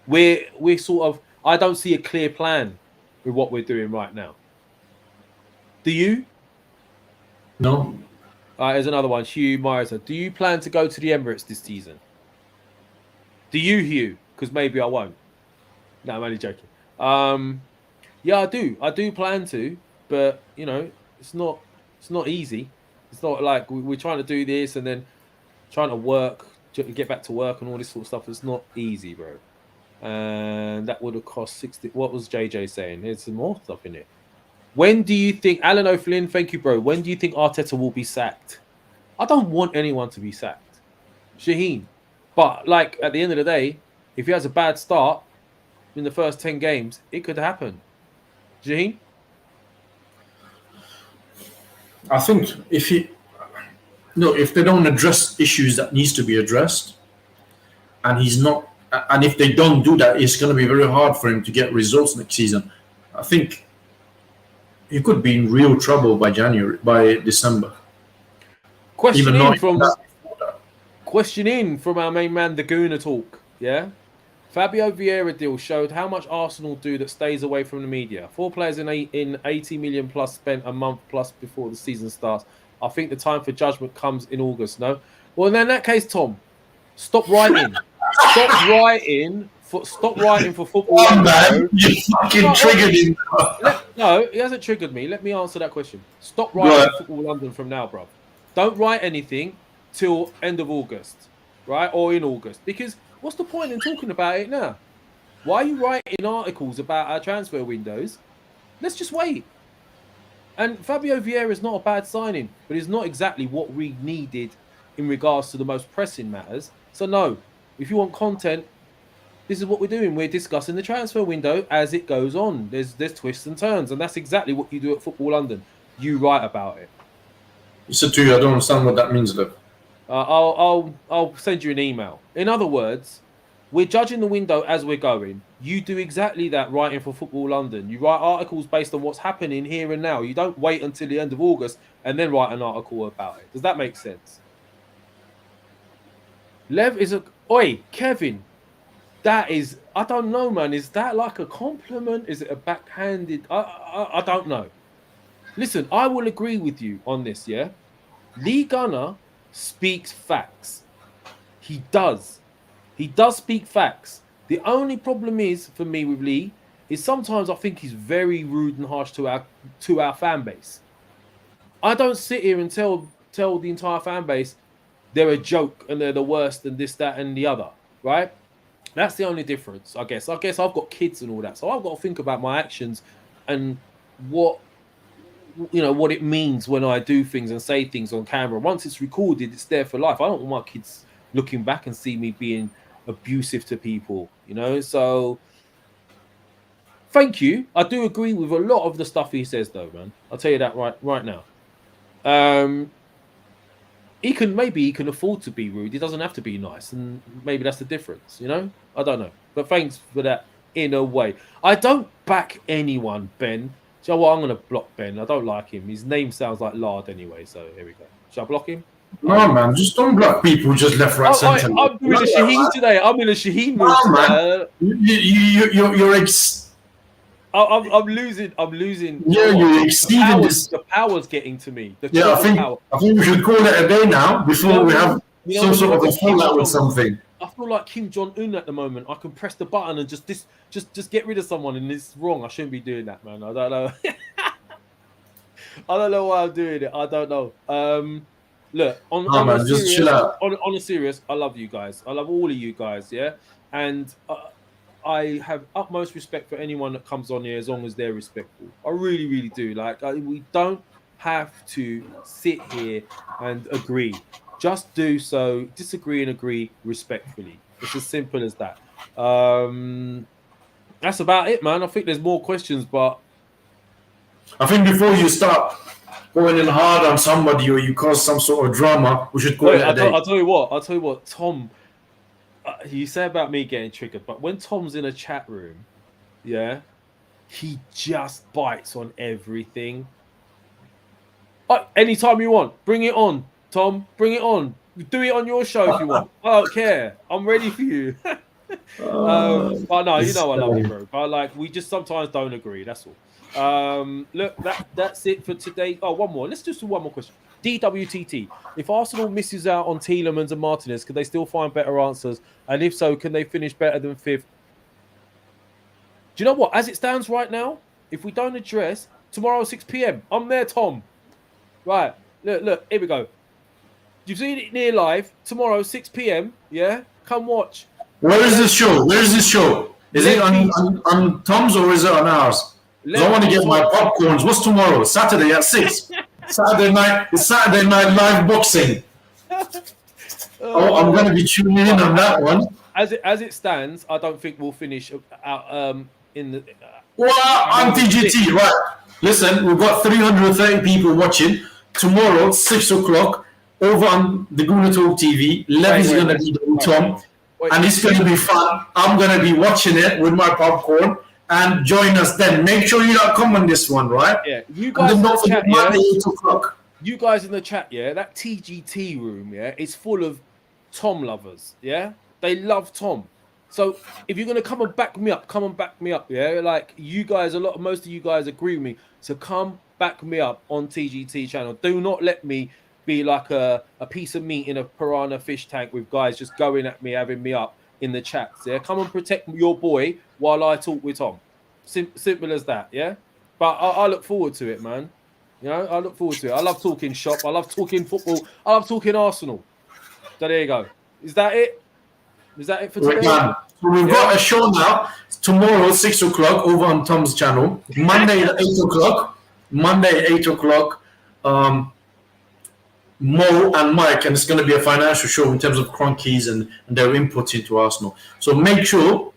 We're sort of, I don't see a clear plan with what we're doing right now. Do you? No. There's another one, Hugh Myers. Do you plan to go to the Emirates this season? Do you, Hugh? Because maybe I won't. No, I'm only joking. Yeah, I do. I do plan to, but it's not easy. It's not like we're trying to do this and then trying to get back to work and all this sort of stuff. It's not easy, bro. And that would have cost 60. What was JJ saying? There's some more stuff in it. When do you think, Alan O'Flynn, thank you, bro. When do you think Arteta will be sacked? I don't want anyone to be sacked. Shaheen. But at the end of the day, if he has a bad start in the first 10 games, it could happen. Shaheen? I think if they don't address issues that needs to be addressed, and if they don't do that, it's going to be very hard for him to get results next season. I think he could be in real trouble by December. Question in from our main man, the Gooner Talk. Yeah, Fabio Vieira deal showed how much Arsenal do that stays away from the media. 4 players in 80 million plus spent a month plus before the season starts. I think the time for judgment comes in August. No, well, in that case, Tom, stop writing. Stop writing for football. Oh, man, you fucking triggered him. No, he hasn't triggered me. Let me answer that question. Stop writing Football London from now, bro. Don't write anything till end of August, right? Or in August. Because what's the point in talking about it now? Why are you writing articles about our transfer windows? Let's just wait. And Fabio Vieira is not a bad signing, but it's not exactly what we needed in regards to the most pressing matters. So no, if you want content, this is what we're doing. We're discussing the transfer window as it goes on. There's twists and turns, and that's exactly what you do at Football London. You write about it. You said to you, I don't understand what that means, though. I'll send you an email. In other words, we're judging the window as we're going. You do exactly that writing for Football London. You write articles based on what's happening here and now. You don't wait until the end of August and then write an article about it. Does that make sense? Lev is Oi, Kevin. That is, I don't know, man. Is that like a compliment? Is it a backhanded? I don't know. Listen, I will agree with you on this, yeah? Lee Gunner speaks facts. He does. He does speak facts. The only problem is, for me with Lee, is sometimes I think he's very rude and harsh to our fan base. I don't sit here and tell the entire fan base they're a joke and they're the worst and this, that, and the other, right? That's the only difference, I guess. I guess I've got kids and all that, so I've got to think about my actions and what you know, what it means when I do things and say things on camera. Once it's recorded, it's there for life. I don't want my kids looking back and see me being abusive to people, you know. So thank you. I do agree with a lot of the stuff he says, though, man. I'll tell you that right now. He can afford to be rude. He doesn't have to be nice, and maybe that's the difference, you know. I don't know, but thanks for that. In a way, I don't back anyone, Ben. Do you know what? I'm going to block Ben. I don't like him. His name sounds like lard anyway, so here we go. Shall I block him? No, man, just don't block people just left, right, centre. I'm doing a Shaheen today. I'm in a Shaheen mood. Man. I'm losing. Yeah, you're exceeding this. The power's getting to me. I think we should call it a day now before we have some sort of a fallout or something. I feel like Kim Jong-un at the moment. I can press the button and just get rid of someone, and it's wrong. I shouldn't be doing that, man. I don't know. I don't know why I'm doing it. I don't know. Look, on a serious, I love you guys. I love all of you guys, yeah? And I have utmost respect for anyone that comes on here as long as they're respectful. I really, really do. Like, we don't have to sit here and agree. Just do so, disagree and agree respectfully. It's as simple as that. That's about it, man. I think there's more questions, but I think before you start going in hard on somebody or you cause some sort of drama, we should call it a day. I'll tell you what, Tom, you say about me getting triggered, but when Tom's in a chat room, yeah, he just bites on everything. Anytime you want, bring it on. Tom, bring it on. Do it on your show if you want. I don't care. I'm ready for you. But no, you know I love you, bro. But like, we just sometimes don't agree. That's all. Look, that's it for today. Oh, one more. Let's just do one more question. DWTT. If Arsenal misses out on Tielemans and Martinez, can they still find better answers? And if so, can they finish better than 5th? Do you know what? As it stands right now, if we don't address tomorrow 6 p.m., I'm there, Tom. Right. Look. Here we go. You've seen it near live tomorrow, 6 p.m. Yeah, come watch. Where is this show? Is it on Tom's or is it on ours? I want to get my popcorns. What's tomorrow? Saturday at 6. Saturday night. It's Saturday night live boxing. I'm going to be tuning in on that one. As it stands, I don't think we'll finish out in the. Well, on TGT, right? Listen, we've got 330 people watching tomorrow, 6 o'clock. Over on the Gooner Talk TV, Levy's going to be the Tom, and it's going to be fun. I'm going to be watching it with my popcorn, and join us then. Make sure you don't come on this one, right? Yeah, you guys in the chat, Monday, 8 o'clock. You guys in the chat, yeah, that TGT room, yeah, is full of Tom lovers, yeah? They love Tom. So if you're going to come and back me up, yeah? Like, you guys, most of you guys agree with me, so come back me up on TGT channel. Do not let me be like a piece of meat in a piranha fish tank with guys just going at me, having me up in the chats. Yeah, come and protect your boy while I talk with Tom. Simple as that. Yeah, but I look forward to it, man. You know, I look forward to it. I love talking shop. I love talking football. I love talking Arsenal. So there you go. Is that it? Is that it for today? So we've got a show now. Tomorrow, 6 o'clock, over on Tom's channel. Monday at 8 o'clock. Mo and Mike, and it's going to be a financial show in terms of Cronkies and their input into Arsenal. So make sure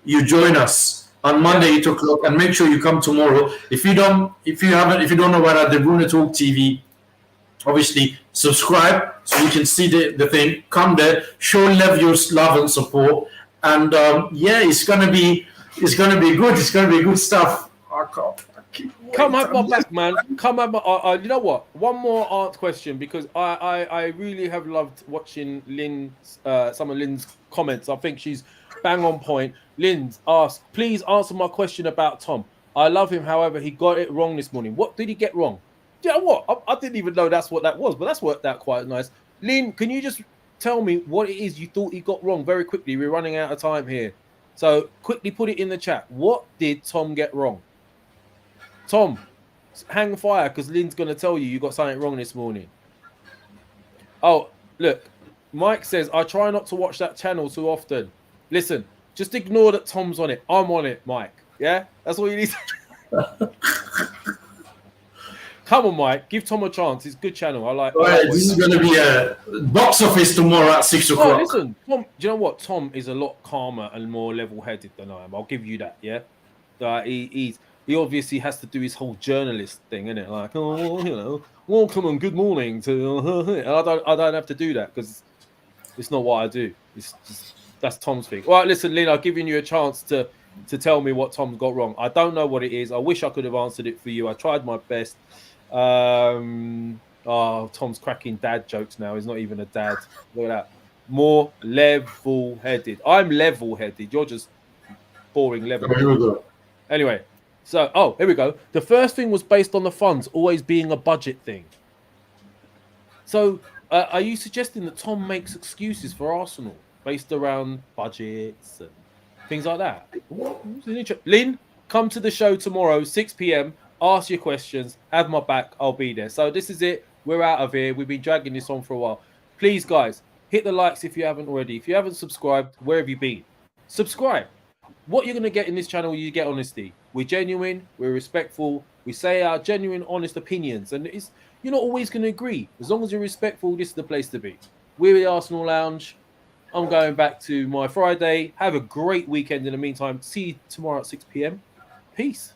you join us on Monday 8 o'clock, and make sure you come tomorrow. If you don't know about the Gooner Talk TV, obviously subscribe so you can see the thing. Come there, show Lev your love and support, and it's gonna be good. It's gonna be good stuff. Come have my back, man. Come have my. You know what? One more art question, because I really have loved watching some of Lynn's comments. I think she's bang on point. Lynn asked, please answer my question about Tom. I love him, however, he got it wrong this morning. What did he get wrong? You know what? I didn't even know that's what that was, but that's worked out quite nice. Lynn, can you just tell me what it is you thought he got wrong very quickly? We're running out of time here. So quickly put it in the chat. What did Tom get wrong? Tom, hang fire, because Lynn's going to tell you got something wrong this morning. Oh, look. Mike says, I try not to watch that channel too often. Listen, just ignore that Tom's on it. I'm on it, Mike. Yeah? That's all you need to Come on, Mike. Give Tom a chance. It's a good channel. I like. All right, this is going to be a box office tomorrow at 6 o'clock. Oh, listen, Tom. Do you know what? Tom is a lot calmer and more level-headed than I am. I'll give you that. Yeah. He obviously has to do his whole journalist thing, innit? Like, welcome and good morning to. And I don't have to do that because it's not what I do. It's just, that's Tom's thing. All right, listen, Lynn. I've given you a chance to tell me what Tom's got wrong. I don't know what it is. I wish I could have answered it for you. I tried my best. Tom's cracking dad jokes now. He's not even a dad. Look at that. More level-headed. I'm level-headed. You're just boring level. Here we go. Anyway, so here we go. The first thing was based on the funds always being a budget thing. So, are you suggesting that Tom makes excuses for Arsenal based around budgets and things like that? Lynn, come to the show tomorrow, 6 p.m. Ask your questions. Have my back. I'll be there. So this is it. We're out of here. We've been dragging this on for a while. Please, guys, hit the likes if you haven't already. If you haven't subscribed, where have you been? Subscribe. What you're going to get in this channel, you get honesty. We're genuine. We're respectful. We say our genuine, honest opinions. And you're not always going to agree. As long as you're respectful, this is the place to be. We're the Arsenal Lounge. I'm going back to my Friday. Have a great weekend in the meantime. See you tomorrow at 6 p.m. Peace.